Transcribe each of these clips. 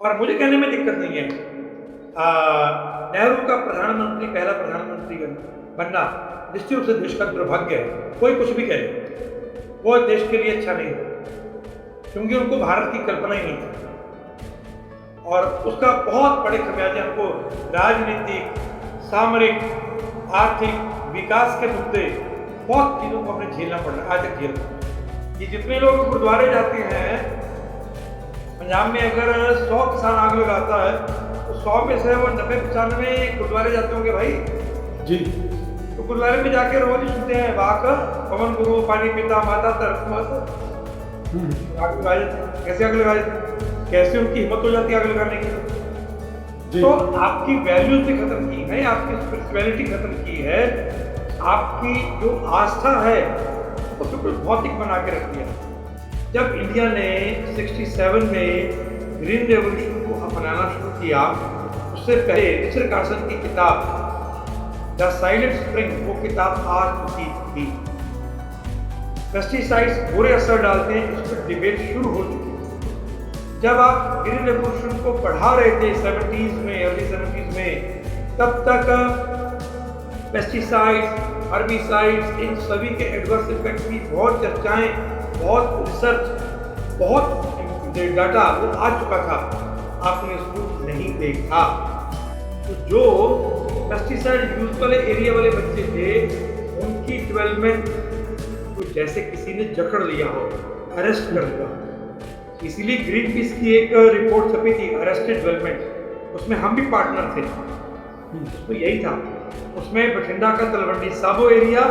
और मुझे कहने में दिक्कत नहीं है। नेहरू का प्रधानमंत्री, पहला प्रधानमंत्री बनना निश्चित रूप से देश का दुर्भाग्य है, कोई कुछ भी कहे, वो देश के लिए अच्छा नहीं है, क्योंकि उनको भारत की कल्पना ही नहीं थी और उसका बहुत बड़े खमियाजे हमको राजनीतिक, सामरिक, आर्थिक, विकास के मुद्दे, बहुत चीज़ों को हमें झेलना पड़ रहा है, आज तक झेल रहे हैं। ये जितने लोग गुरुद्वारे जाते हैं, पंजाब में अगर 100 किसान आग लगाता है तो 100 में से वो 90-95 गुरुद्वारे जाते होंगे भाई। जी। तो गुरुद्वारे में जाके रोज ही सुनते हैं वाक पवन गुरु पानी पिता माता तरफ आग लगा देते हैं। कैसे आग लगा देते हैं, कैसे उनकी हिम्मत हो जाती है आग लगाने की। तो आपकी वैल्यूज भी खत्म की है, आपकी स्पिरिचुअलिटी खत्म की है, आपकी जो आस्था है उसको कुछ भौतिक बना के रख दिया। जब इंडिया ने 67 में ग्रीन रेवोल्यूशन को अपनाना शुरू किया, उससे पहले रिचर्ड कार्सन की किताब द साइलेंट स्प्रिंग, वो किताब आ चुकी थी। पेस्टिसाइड्स बुरे असर डालते हैं, इस पर डिबेट शुरू हो चुकी थी। जब आप ग्रीन रेवोल्यूशन को बढ़ा रहे थे 70s में, अर्ली 70s में, तब तक पेस्टिसाइड्स, हर्बिसाइड्स, इन सभी के एडवर्स इफेक्ट की बहुत चर्चाएं, बहुत रिसर्च, बहुत डाटा वो आ चुका था, आपने उसको नहीं देखा। तो जो पेस्टिसाइड यूज वाले एरिया वाले बच्चे थे, उनकी डेवलपमेंट को जैसे किसी ने जकड़ लिया हो, अरेस्ट कर लिया। इसीलिए ग्रीन पीस की एक रिपोर्ट छपी थी, अरेस्टेड डेवलपमेंट, उसमें हम भी पार्टनर थे। उसमें यही था, उसमें बठिंडा का तलवंडी साबो एरिया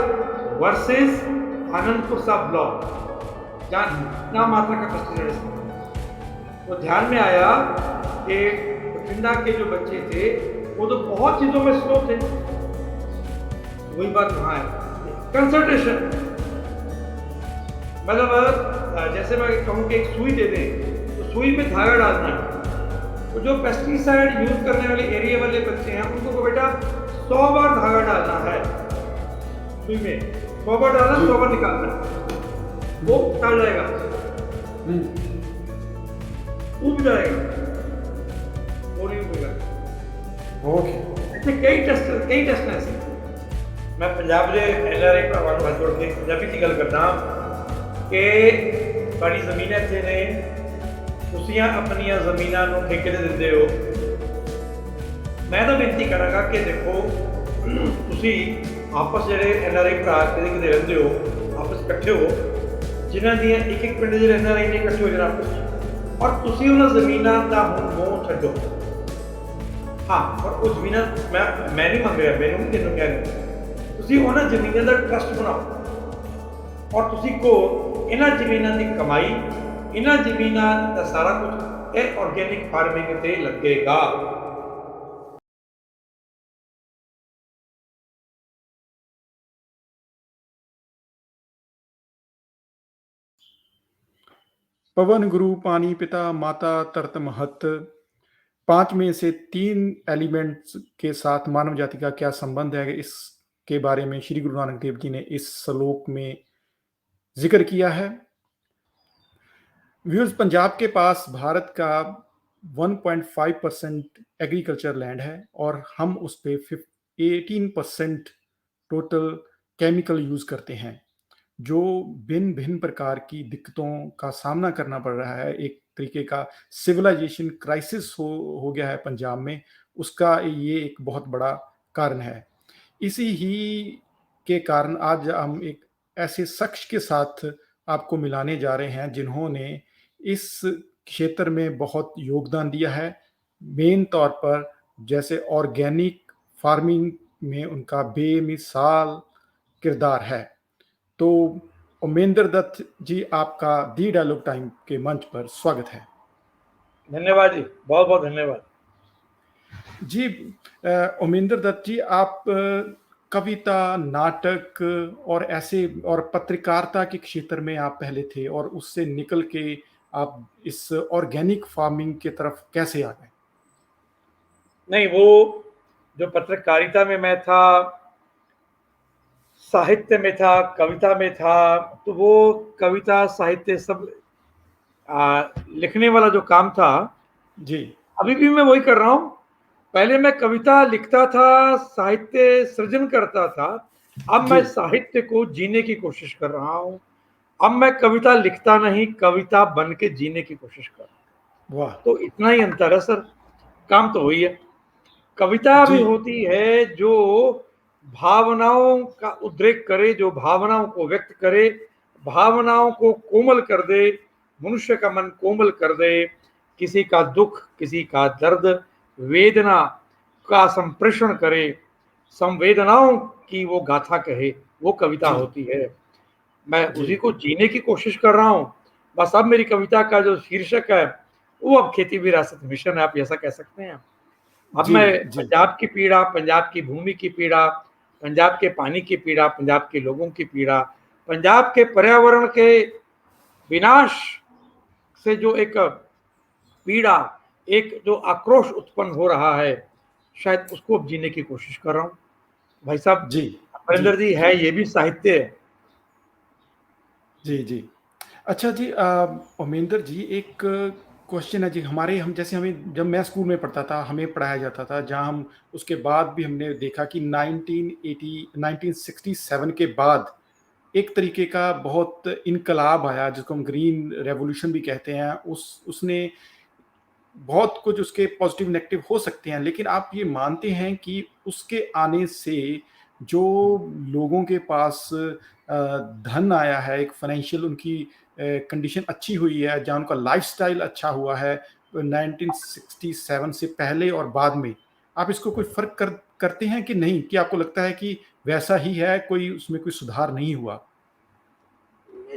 वर्सेस आनंदपुर साहब ब्लॉक, नाम मात्रा का पेस्टिसाइड। तो ध्यान में आया कि बठिंडा के जो बच्चे थे वो तो बहुत चीजों में स्लो थे। वही बात वहां है, कंसंट्रेशन। मतलब जैसे मैं कहूँ कि एक सुई दे दें तो सुई में धागा डालना है। तो जो पेस्टिसाइड यूज करने वाले एरिया वाले बच्चे हैं, उनको बेटा 100 बार धागा डालना है सुई में, 100 बार डालना, 100 बार निकालना है, वो उतार जाएगा, उग जाएगा, वो नहीं उगेगा। ऐसे कई टेस्ट ऐसे। मैं पंजाब के NRI ਭਰਾਵਾਂ ਨੂੰ ਹੱਥ ਜੋੜ ਕੇ ਪੰਜਾਬੀ 'ਚ ਗੱਲ ਕਰਦਾ ਕਿ ਤੁਹਾਡੀ ਜ਼ਮੀਨ ਇੱਥੇ ਨੇ, ਤੁਸੀਂ ਆਪਣੀਆਂ ਜ਼ਮੀਨਾਂ ਨੂੰ ਠੇਕੇ ਤੇ ਦਿੰਦੇ ਹੋ। ਮੈਂ ਤਾਂ ਬੇਨਤੀ ਕਰਾਂਗਾ ਕਿ ਦੇਖੋ, ਤੁਸੀਂ ਆਪਸ ਜਿਹੜੇ NRI ਭਰਾ ਕਿਤੇ ਕਿਤੇ ਰਹਿੰਦੇ ਹੋ, ਆਪਸ ਇਕੱਠੇ ਹੋ, ਜਿਨ੍ਹਾਂ ਦੀਆਂ ਇੱਕ ਪਿੰਡ ਦੇ NRI ਨੇ, ਇਕੱਠੇ ਹੋ ਜਾਣਾ ਆਪਸ, ਔਰ ਤੁਸੀਂ ਉਹਨਾਂ ਜ਼ਮੀਨਾਂ ਦਾ ਹੁਣ ਮੋਹ ਛੱਡੋ। हाँ, और वो जमीन मैं नहीं मंग रहा, मैंने नहीं तेनों कह रहा, तुसी उन्हां जमीनां दा ट्रस्ट बनाओ और तुसी को इन्हां जमीनां दी कमाई, इन्हां जमीनां दा सारा कुछ ये ऑर्गेनिक फार्मिंग ते लगेगा। पवन गुरु पानी पिता माता तरत महत, 5 में से 3 एलिमेंट्स के साथ मानव जाति का क्या संबंध है, इसके बारे में श्री गुरु नानक देव जी ने इस श्लोक में जिक्र किया है। व्यूअर्स, पंजाब के पास भारत का 1.5% एग्रीकल्चर लैंड है और हम उस पे 18% टोटल केमिकल यूज करते हैं, जो भिन्न भिन्न प्रकार की दिक्कतों का सामना करना पड़ रहा है। एक तरीके का सिविलाइजेशन क्राइसिस हो गया है पंजाब में, उसका ये एक बहुत बड़ा कारण है। इसी ही के कारण आज हम एक ऐसे शख्स के साथ आपको मिलाने जा रहे हैं जिन्होंने इस क्षेत्र में बहुत योगदान दिया है। मेन तौर पर जैसे ऑर्गेनिक फार्मिंग में उनका बेमिसाल किरदार है। तो उमेंद्र दत्त जी, आपका दी डायलॉग टाइम के मंच पर स्वागत है। धन्यवाद जी, बहुत बहुत धन्यवाद जी। उमेंद्र दत्त जी, आप कविता, नाटक और ऐसे और पत्रकारिता के क्षेत्र में आप पहले थे और उससे निकल के आप इस ऑर्गेनिक फार्मिंग की तरफ कैसे आ गए? नहीं, वो जो पत्रकारिता में मैं था, साहित्य में था, कविता में था, तो वो कविता साहित्य सब लिखने वाला जो काम था जी, अभी भी मैं वही कर रहा हूँ। पहले मैं कविता लिखता था, साहित्य सृजन करता था, अब जी। मैं साहित्य को जीने की कोशिश कर रहा हूँ। अब मैं कविता लिखता नहीं, कविता बन के जीने की कोशिश कर रहा वाह! हूँ। तो इतना ही अंतर है सर, काम तो वही है। कविता भी जी, होती है जो भावनाओं का उद्रेक करे, जो भावनाओं को व्यक्त करे, भावनाओं को कोमल कर दे, मनुष्य का मन कोमल कर दे, किसी का दुख, किसी का दर्द, वेदना का संप्रेषण करे, संवेदनाओं की वो गाथा कहे, वो कविता जी, होती है। मैं जी। उसी को जीने की कोशिश कर रहा हूँ। बस अब मेरी कविता का जो शीर्षक है, वो अब खेती विरासत मिशन है, आप ऐसा कह सकते हैं। अब जी, मैं जी। पंजाब की पीड़ा, पंजाब की भूमि की पीड़ा, पंजाब के पानी की पीड़ा, पंजाब के लोगों की पीड़ा, पंजाब के पर्यावरण के विनाश से जो एक पीड़ा, एक जो आक्रोश उत्पन्न हो रहा है, शायद उसको अब जीने की कोशिश कर रहा हूँ। भाई साहब, जी, जी, अमरिंदर जी, जी। है ये भी साहित्य है। जी, जी। अच्छा जी, उमेंदर जी, एक क्वेश्चन है जी, हमारे हम जैसे हमें जब मैं स्कूल में पढ़ता था, हमें पढ़ाया जाता था, जहाँ हम उसके बाद भी हमने देखा कि 1980 1967 के बाद एक तरीके का बहुत इनकलाब आया, जिसको हम ग्रीन रेवोल्यूशन भी कहते हैं। उसने बहुत कुछ, उसके पॉजिटिव नेगेटिव हो सकते हैं, लेकिन आप ये मानते हैं कि उसके आने से जो लोगों के पास धन आया है, एक फाइनेंशियल उनकी कंडीशन अच्छी हुई है, जहाँ उनका लाइफस्टाइल अच्छा हुआ है 1967 से पहले और बाद में, आप इसको कोई फर्क करते हैं कि नहीं, कि आपको लगता है कि वैसा ही है, कोई उसमें कोई सुधार नहीं हुआ?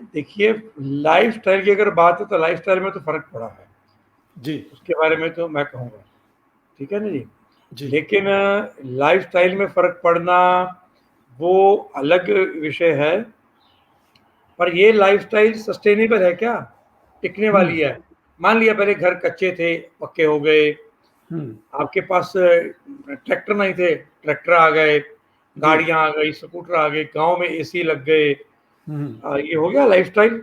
देखिए, लाइफ़स्टाइल की अगर बात है तो लाइफ़स्टाइल में तो फ़र्क पड़ा है, जी, उसके बारे में तो मैं कहूँगा, ठीक है ना जी? जी। लेकिन लाइफ़स्टाइल में फ़र्क पड़ना वो अलग विषय है, पर ये लाइफ़स्टाइल सस्टेनेबल है क्या? टिकने हुँ, वाली है? मान लिया पहले घर कच्चे थे, पक्के हो गए, हुँ। आपके पास ट्रैक्टर नहीं थे, ट्रैक्टर आ गए, जी। गाड़ियाँ आ गई, स्कूटर आ गए, गाँव में एसी लग गए। हुँ, हुँ। ये हो गया लाइफ़स्टाइल।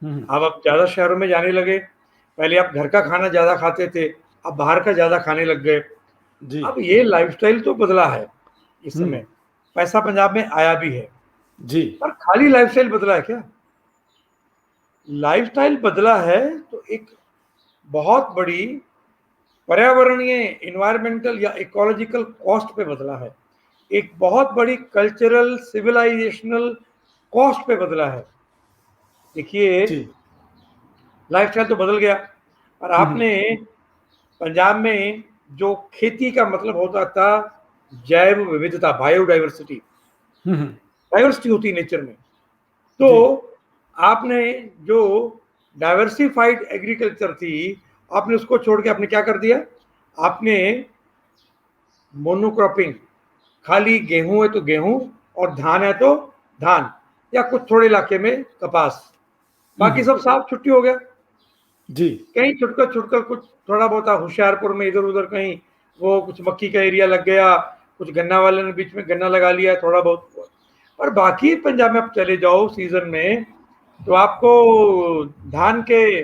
हुँ, हुँ। अब आप ज़्यादा शहरों में जाने लगे। पहले आप घर का खाना ज़्यादा खाते थे, अब बाहर का ज़्यादा खाने लग गए। जी। अब ये लाइफ़स्टाइल तो बदला है इस हुँ। समय। पैसा पंजाब में आया भी है, जी। पर खाली लाइफ़स्टाइल बदला है क्या? लाइफ़स्टाइल बदला है तो एक बहुत बड़ी पर्यावरणीय, एनवायरमेंटल या इकोलॉजिकल कॉस्ट पे बदला है। एक बहुत बड़ी कल्चरल, सिविलाइज़ेशनल कॉस्ट पे बदला है। देखिए, जी। लाइफ़स्टाइल तो बदल गया, और हुँ, हुँ। आपने पंजाब में जो खेती का मतलब होता था जैव विविधता, बायोडाइवर्सिटी, हुँ, हुँ। डाइवर्सिटी होती है नेचर में, तो जी। आपने जो डाइवर्सिफाइड एग्रीकल्चर थी, आपने उसको छोड़ के आपने क्या कर दिया? आपने मोनोक्रॉपिंग, खाली गेहूं है तो गेहूं, और धान है तो धान, या कुछ थोड़े इलाके में कपास, हुँ, बाकी हुँ। सब साफ छुट्टी हो गया। जी। कहीं छुटकर छुटकर कुछ थोड़ा बहुत होशियारपुर में इधर उधर कहीं वो कुछ मक्की का एरिया लग गया, कुछ गन्ना वाले ने बीच में गन्ना लगा लिया थोड़ा बहुत। और बाकी पंजाब में आप चले जाओ सीजन में, तो आपको धान के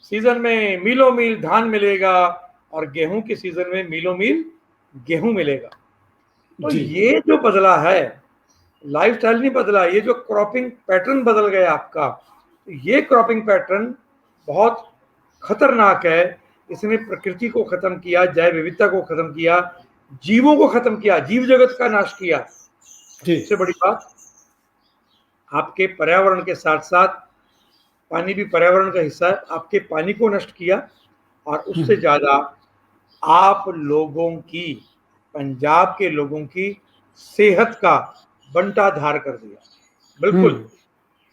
सीजन में मीलों मील धान मिलेगा, और गेहूं के सीजन में मीलों मील गेहूं मिलेगा। तो जी। ये जो बदला है, लाइफस्टाइल नहीं बदला, ये जो क्रॉपिंग पैटर्न बदल गया आपका, तो ये क्रॉपिंग पैटर्न बहुत खतरनाक है। इसने प्रकृति को खत्म किया, जैव विविधता को खत्म किया, जीवों को खत्म किया, जीव जगत का नाश किया। जी। सबसे बड़ी बात, आपके पर्यावरण के साथ साथ पानी भी पर्यावरण का हिस्सा है, आपके पानी को नष्ट किया, और हुँ, उससे हुँ। ज्यादा आप लोगों की, पंजाब के लोगों की सेहत का बंटाधार कर दिया, बिल्कुल। हुँ,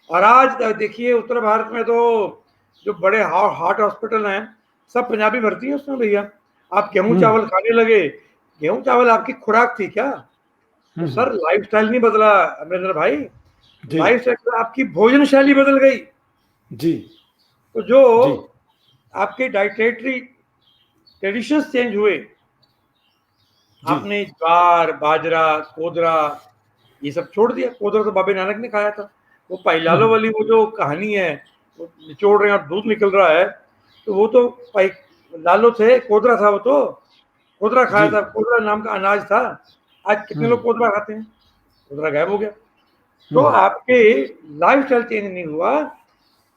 और आज देखिए, उत्तर भारत में तो जो बड़े हार्ट हॉस्पिटल हैं, सब पंजाबी भर्ती है उसमें भैया। आप गेहूं हुँ, चावल खाने लगे, गेहूं चावल आपकी खुराक थी क्या? तो हुँ, हुँ। सर, लाइफस्टाइल नहीं बदला अमरिंदर भाई, जी, लाइफस्टाइल आपकी भोजन शैली बदल गई। जी, तो जो जी। आपके डाइटेटरी ट्रेडिशंस चेंज हुए, जी। आपने ज्वार, बाजरा, कोदरा, ये सब छोड़ दिया। कोदरा तो बाबे नानक ने खाया था। वो पाई हुँ, लालो हुँ। वाली वो जो कहानी है, वो निचोड़ रहे हैं और दूध निकल रहा है, तो वो तो पाई लालो थे, कोदरा था वो तो, कोदरा खाया जी। था, कोदरा नाम का अनाज था। आज कितने लोग हुँ, कोदरा खाते हैं? कोदरा गायब हो गया। तो हुँ, आपके लाइफ़स्टाइल चेंज नहीं हुआ,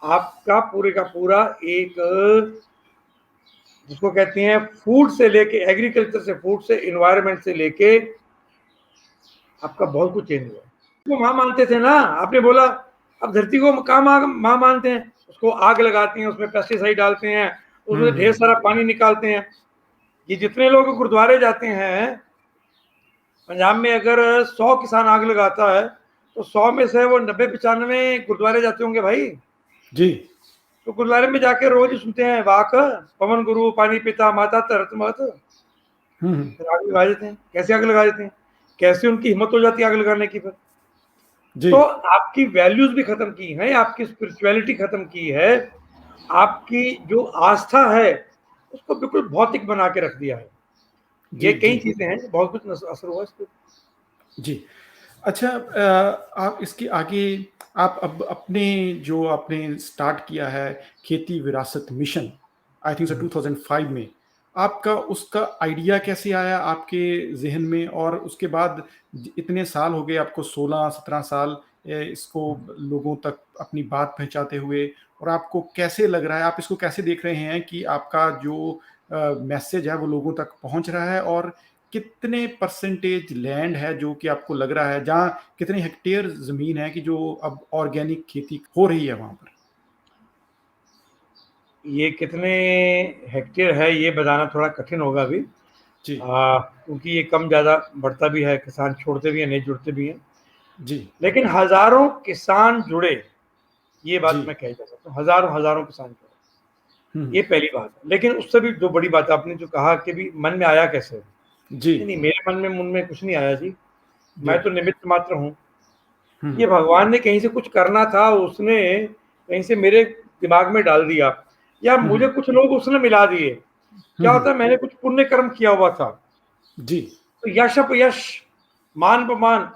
आपका पूरे का पूरा एक जिसको कहते हैं फूड से लेके एग्रीकल्चर से, फूड से, एनवायरनमेंट से लेके आपका बहुत कुछ चेंज हुआ। वो माँ मानते थे ना, आपने बोला अब धरती को कहाँ माँ मानते हैं, उसको आग लगाते हैं, उसमें पेस्टिसाइड डालते हैं, उसमें ढेर हुँ, सारा पानी निकालते हैं। ये जितने लोग गुरुद्वारे जाते हैं, पंजाब में अगर 100 किसान आग लगाता है, तो 100 में से वो 90-95 गुरुद्वारे जाते होंगे भाई। जी। तो गुरुद्वारे में जाके रोज सुनते हैं वाक, पवन गुरु पानी पिता माता तरत मत, हुँ, हुँ, फिर आग लगा देते हैं। कैसे आग लगा देते हैं? कैसे उनकी हिम्मत हो जाती है आग लगाने की फिर? जी। तो आपकी वैल्यूज भी खत्म की हैं, आपकी स्पिरिचुअलिटी खत्म की है, आपकी जो आस्था है उसको बिल्कुल भौतिक बना के रख दिया है। ये जी, कई जी, चीजें हैं, बहुत कुछ असर हुआ इस पे। जी। अच्छा, आप इसके आगे आप अब अपने जो आपने स्टार्ट किया है खेती विरासत मिशन, आई थिंक सो 2005 में, आपका उसका आइडिया कैसे आया आपके ज़हन में? और उसके बाद इतने साल हो गए आपको, 16-17 साल इसको लोगों तक अपनी बात पहुँचाते हुए, और आपको कैसे लग रहा है, आप इसको कैसे देख रहे हैं कि आपका जो मैसेज है वो लोगों तक पहुँच रहा है? और कितने परसेंटेज लैंड है जो कि आपको लग रहा है, जहाँ कितने हेक्टेयर ज़मीन है कि जो अब ऑर्गेनिक खेती हो रही है वहाँ पर? ये कितने हेक्टेयर है ये बताना थोड़ा कठिन होगा अभी, जी, क्योंकि ये कम ज़्यादा बढ़ता भी है, किसान छोड़ते भी हैं, नहीं जुड़ते भी हैं। जी, लेकिन हज़ारों किसान जुड़े, ये बात जी। मैं कह सकता हूँ, हज़ारों हज़ारों किसान जुड़े, हुँ, ये पहली बात है। लेकिन उससे भी जो बड़ी बात आपने जो कहा कि भी मन में आया कैसे? जी, नहीं, नहीं, मेरे मन में कुछ नहीं आया जी, जी। मैं तो निमित्त मात्र हूँ। हुँ, ये भगवान ने कहीं से कुछ करना था, उसने कहीं से मेरे दिमाग में डाल दिया, या हुँ, मुझे हुँ, कुछ लोग उसने मिला दिए। हुँ, क्या हुँ। होता है, मैंने कुछ पुण्य कर्म किया हुआ था, जी। तो यश अपयश, मान-अपमान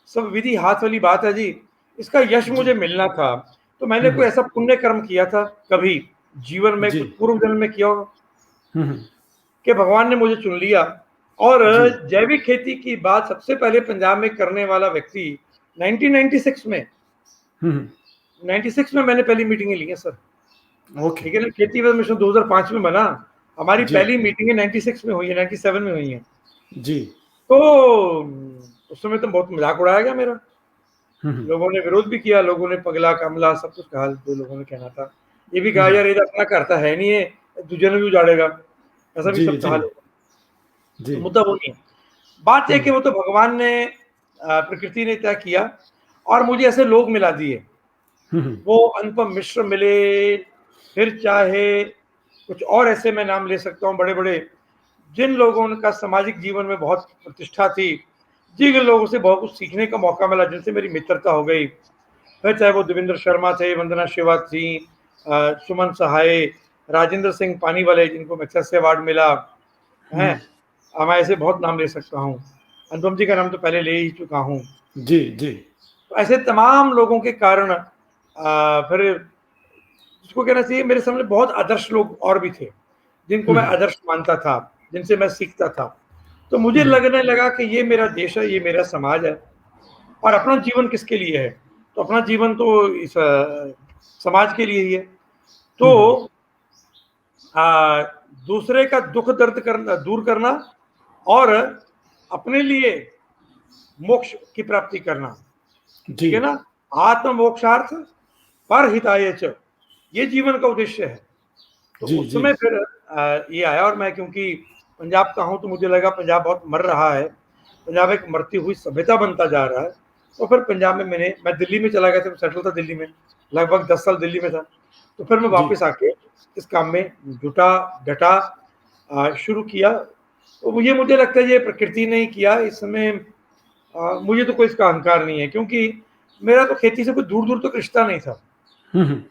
सब विधि हाथ वाली बात है जी। इसका यश जी। मुझे मिलना था, तो मैंने हुँ, कोई हुँ। ऐसा पुण्य कर्म किया था कभी जीवन में, जी। कुछ पूर्व जन्म में किया होगा हुँ, हुँ। कि भगवान ने मुझे चुन लिया। और जी। जैविक खेती की बात सबसे पहले पंजाब में करने वाला व्यक्ति 1996 में, हुँ, हुँ। 96 में मैंने पहली मीटिंगें ली हैं सर। ओके। ठीक है ना, खेती वह मिशन 2005 में बना, हमारी जी, पहली मीटिंगें 96 में हुई है, 97 में हुई हैं। जी। तो उस समय तो बहुत मजाक उड़ाया गया मेरा, हुँ, हुँ। लोगों ने विरोध भी किया, लोगों ने पगला कमला सब कुछ कहा, जो लोगों ने कहना था। ये भी हुँ, कहा हुँ। यार ये तो अपना घर तो है नहीं है, दूजे ने भी उजाड़ेगा, ऐसा भी जी, सब जी, कहा लोगों ने। जी। तो मुद्दा वो नहीं है, बात हुँ, है कि हुँ। वो तो भगवान ने प्रकृति ने तय किया, और मुझे ऐसे लोग मिला दिए। हुँ, हुँ। वो अनुपम मिश्र मिले, फिर चाहे कुछ और ऐसे मैं नाम ले सकता हूँ बड़े बड़े, जिन लोगों का सामाजिक जीवन में बहुत प्रतिष्ठा थी, जिन लोगों से बहुत कुछ सीखने का मौका मिला, जिनसे मेरी मित्रता हो गई। फिर चाहे वो देवेंद्र शर्मा थे, वंदना शिवा थी, सुमन सहाय, राजेंद्र सिंह पानी वाले जिनको मैक्सेस अवार्ड मिला हुँ। है। अब मैं ऐसे बहुत नाम ले सकता हूँ, अनुपम जी का नाम तो पहले ले ही चुका हूँ। जी, जी। तो ऐसे तमाम लोगों के कारण फिर जिसको कहना चाहिए, मेरे सामने बहुत आदर्श लोग और भी थे, जिनको हुँ, मैं हुँ। आदर्श मानता था, जिनसे मैं सीखता था। तो मुझे हुँ, हुँ। लगने लगा कि ये मेरा देश है, ये मेरा समाज है, और अपना जीवन किसके लिए है? तो अपना जीवन तो इस समाज के लिए ही है। हुँ, तो हुँ। आ, दूसरे का दुख दर्द करना, दूर करना, और अपने लिए मोक्ष की प्राप्ति करना, जी। ठीक है ना? आत्म मोक्षार्थ पर हिताय च, ये जीवन का उद्देश्य है। तो जी, उस जी। समय फिर ये आया, और मैं क्योंकि पंजाब का हूँ तो मुझे लगा पंजाब बहुत मर रहा है, पंजाब एक मरती हुई सभ्यता बनता जा रहा है। तो फिर पंजाब में मैं दिल्ली में चला गया था, सेटल था दिल्ली में, लगभग 10 साल दिल्ली में था। तो फिर मैं जी। वापस आके इस काम में जुटा, डटा, शुरू किया। तो ये मुझे लगता है ये प्रकृति ने ही किया इसमें। मुझे तो कोई इसका अहंकार नहीं है, क्योंकि मेरा तो खेती से कोई दूर-दूर तक रिश्ता नहीं था। हुँ, हुँ।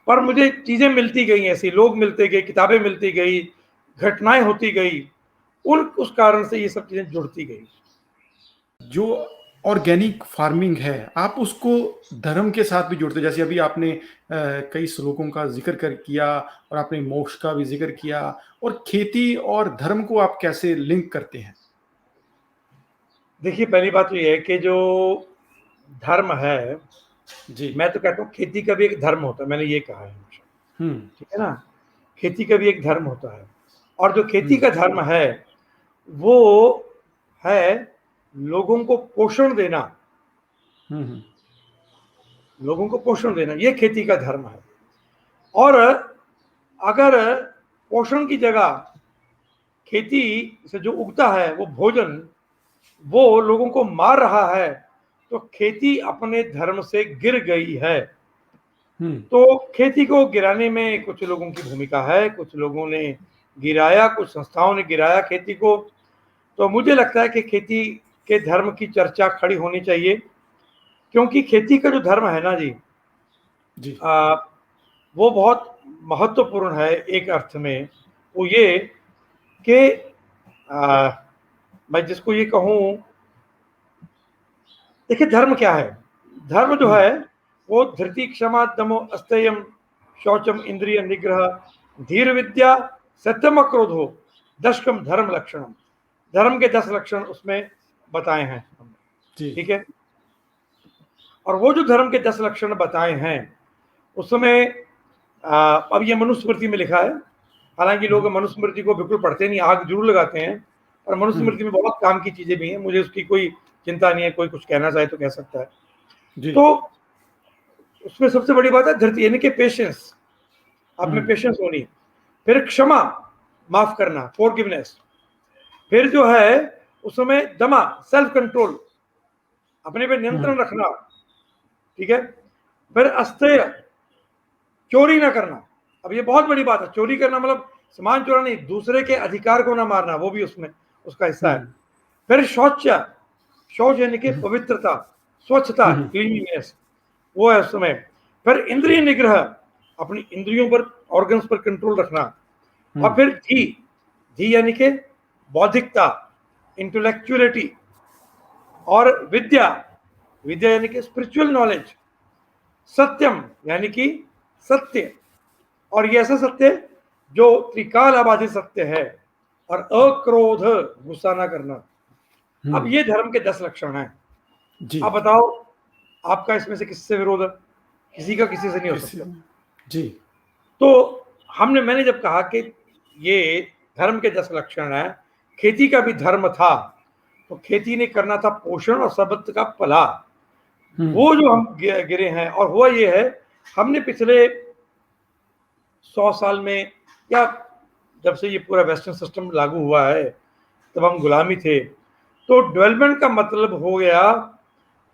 पर मुझे चीज़ें मिलती गई, ऐसी लोग मिलते गए, किताबें मिलती गई, घटनाएँ होती गई, उन उस कारण से ये सब चीज़ें जुड़ती गई। जो ऑर्गेनिक फार्मिंग है, आप उसको धर्म के साथ भी जोड़ते हैं। जैसे अभी आपने कई श्लोकों का ज़िक्र किया और आपने मोक्ष का भी ज़िक्र किया, और खेती और धर्म को आप कैसे लिंक करते हैं? देखिए, पहली बात तो ये है कि जो धर्म है, जी। मैं तो कहता हूँ खेती का भी एक धर्म होता है, मैंने ये कहा है हमेशा, हुँ, ठीक है ना? खेती का भी एक धर्म होता है, और जो खेती हुँ, का धर्म है, वो है लोगों को पोषण देना, हुँ, हुँ, लोगों को पोषण देना, ये खेती का धर्म है। और अगर पोषण की जगह खेती से जो उगता है वो भोजन, वो लोगों को मार रहा है, तो खेती अपने धर्म से गिर गई है। हुँ, तो खेती को गिराने में कुछ लोगों की भूमिका है, कुछ लोगों ने गिराया, कुछ संस्थाओं ने गिराया खेती को। तो मुझे लगता है कि खेती के धर्म की चर्चा खड़ी होनी चाहिए, क्योंकि खेती का जो धर्म है ना जी, जी, आ, वो बहुत महत्वपूर्ण है एक अर्थ में। वो ये कि आ, मैं जिसको ये कहूँ, देखिए धर्म क्या है? धर्म जो हुँ, है वो धृति, क्षमा, दमो, अस्थेयम, शौचम, इंद्रिय निग्रह, धीर विद्या, सत्यम, क्रोधो, दशकम धर्म लक्षणम। धर्म के 10 लक्षण उसमें बताए हैं हमने, जी, ठीक है? और वो जो धर्म के 10 लक्षण बताए हैं उसमें अब ये मनुस्मृति में लिखा है। हालांकि लोग हुँ, मनुस्मृति को बिल्कुल पढ़ते नहीं, आग जरूर लगाते हैं, और हुँ, मनुस्मृति में बहुत काम की चीजें भी हैं, मुझे उसकी कोई चिंता नहीं है, कोई कुछ कहना चाहे तो कह सकता है। जी, तो उसमें सबसे बड़ी बात है धृति, यानी कि पेशेंस, आप हुँ, में पेशेंस होनी। फिर क्षमा, माफ करना, फॉरगिवनेस। फिर जो है उसमें दमा, सेल्फ कंट्रोल, अपने पे हुँ, नियंत्रण रखना, ठीक है? फिर अस्तेय, चोरी ना करना। अब ये बहुत बड़ी बात है, चोरी करना मतलब सामान चोरा नहीं, दूसरे के अधिकार को ना मारना, वो भी उसमें उसका हिस्सा है। हुँ, फिर शौच, शौच यानी कि हुँ, पवित्रता, स्वच्छता, हुँ, क्लीनलीनेस, वो है उसमें। फिर इंद्रिय निग्रह, अपनी इंद्रियों पर, ऑर्गन्स पर कंट्रोल रखना। हुँ, और फिर धी, धी यानी कि बौद्धिकता, इंटेलेक्चुअलिटी। और विद्या, विद्या यानी कि स्पिरिचुअल नॉलेज। सत्यम यानी कि सत्य, और ये ऐसा सत्य जो त्रिकाल आबादी सत्य है। और अक्रोध, गुस्सा ना करना। हुँ, अब ये धर्म के 10 लक्षण हैं। जी, अब बताओ, आपका इसमें से किससे विरोध है? किसी का किसी से नहीं हो किसी सकता। जी, तो मैंने जब कहा कि ये धर्म के 10 लक्षण है, खेती का भी धर्म था, तो खेती ने करना था पोषण और सबत का भला। हुँ, वो जो हम गिरे हैं, और हुआ ये है, हमने पिछले 100 साल में, या जब से ये पूरा वेस्टर्न सिस्टम लागू हुआ है, तब हम गुलामी थे। तो डेवलपमेंट का मतलब हो गया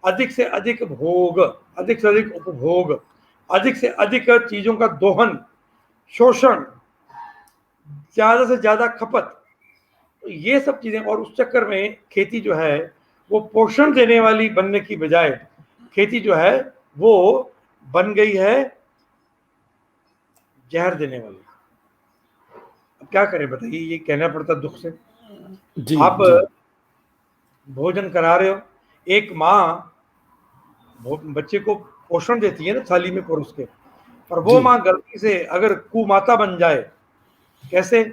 अधिक से अधिक भोग, अधिक से अधिक उपभोग, अधिक से अधिक चीजों का दोहन, शोषण, ज्यादा से ज्यादा खपत। तो ये सब चीजें, और उस चक्कर में खेती जो है वो पोषण देने वाली बनने की बजाय, खेती जो है वो बन गई है जहर देने वाली। अब क्या करें बताइए, ये कहना पड़ता दुख से। जी, आप जी, भोजन करा रहे हो, एक माँ बच्चे को पोषण देती है ना थाली में परोस के, और वो जी, माँ गलती से अगर कुमाता बन जाए, कैसे?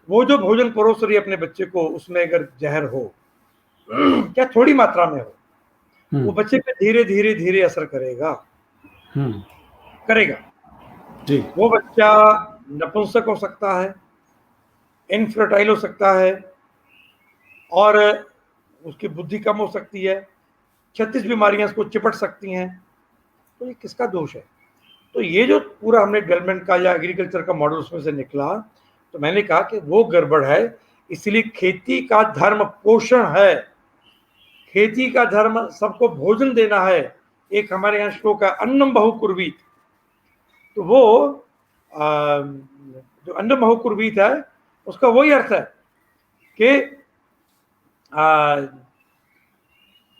वो जो भोजन परोस रही है अपने बच्चे को, उसमें अगर जहर हो, क्या थोड़ी मात्रा में हो, हुँ, वो बच्चे पे धीरे धीरे धीरे असर करेगा, हुँ, करेगा। जी, वो बच्चा नपुंसक हो सकता है, इनफर्टाइल हो सकता है, और उसकी बुद्धि कम हो सकती है, 36 बीमारियां उसको चिपट सकती हैं। तो ये किसका दोष है? तो ये जो पूरा हमने डेवलपमेंट का या एग्रीकल्चर का मॉडल उसमें से निकला, तो मैंने कहा कि वो गड़बड़ है। इसलिए खेती का धर्म पोषण है, खेती का धर्म सबको भोजन देना है। एक हमारे यहाँ श्लोक है, अन्नम बहुकुर्वीत। तो वो जो अन्नम बहुकुर्वीत है, उसका वही अर्थ है कि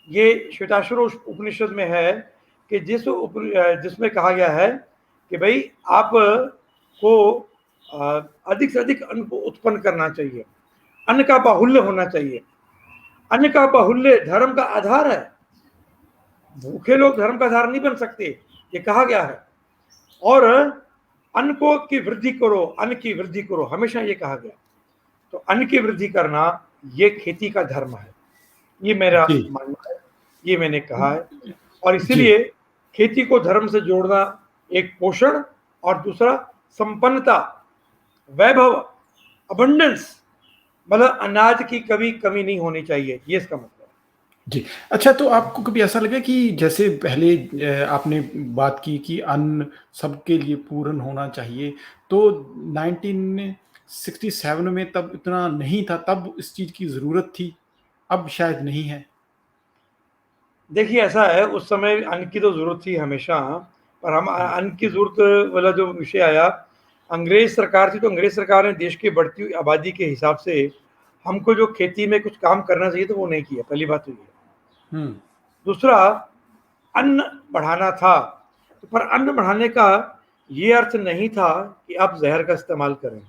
ये श्वेताश्वर उपनिषद में है कि जिसमें कहा गया है कि भाई आप को अधिक से अधिक अन्न को उत्पन्न करना चाहिए, अन्न का बाहुल्य होना चाहिए। अन्न का बाहुल्य धर्म का आधार है। भूखे लोग धर्म का आधार नहीं बन सकते, ये कहा गया है। और अन्न को की वृद्धि करो, अन्न की वृद्धि करो, हमेशा ये कहा गया। तो अन्न की वृद्धि करना ये खेती का धर्म है, ये मेरा जी। मानना है, ये मैंने कहा है। और जी। इसीलिए खेती को धर्म से जोड़ना एक पोषण और दूसरा संपन्नता, वैभव, अबंडेंस, मतलब अनाज की कभी कमी नहीं होनी चाहिए, ये इसका मतलब है। जी। अच्छा, तो आपको कभी ऐसा लगा कि जैसे पहले आपने बात की कि अन्न सबके लिए पूर्ण होना चाहिए, तो 1967 में तब इतना नहीं था, तब इस चीज़ की ज़रूरत थी, अब शायद नहीं है? देखिए ऐसा है, उस समय अन्न की तो ज़रूरत थी हमेशा, पर हम अन्न की ज़रूरत वाला जो विषय आया, अंग्रेज़ सरकार थी, तो अंग्रेज़ सरकार ने देश की बढ़ती हुई आबादी के हिसाब से हमको जो खेती में कुछ काम करना चाहिए था, वो नहीं किया, पहली बात तो ये। हुँ। दूसरा, अन्न बढ़ाना था, तो पर अन्न बढ़ाने का ये अर्थ नहीं था कि आप ज़हर का इस्तेमाल करें।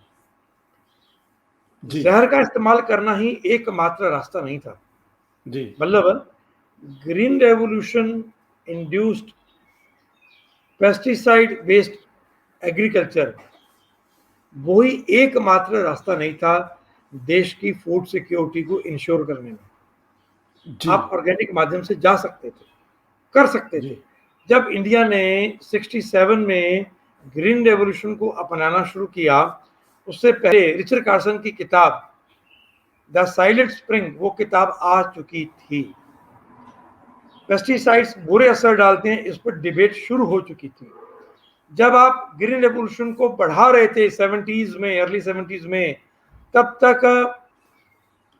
जी। ज़हर का इस्तेमाल करना ही एकमात्र रास्ता नहीं था। जी। मतलब green revolution induced pesticide based agriculture, वही एकमात्र रास्ता नहीं था देश की फूड सिक्योरिटी को इंश्योर करने में। जी। आप ऑर्गेनिक माध्यम से जा सकते थे, कर सकते जी। थे। जब इंडिया ने 67 में ग्रीन रेवोल्यूशन को अपनाना शुरू किया, उससे पहले रिचर्ड कार्सन की किताब द साइलेंट स्प्रिंग, वो किताब आ चुकी थी। पेस्टिसाइड्स बुरे असर डालते हैं, इस पर डिबेट शुरू हो चुकी थी। जब आप ग्रीन रेवोल्यूशन को बढ़ा रहे थे 70s में, अर्ली 70s में, तब तक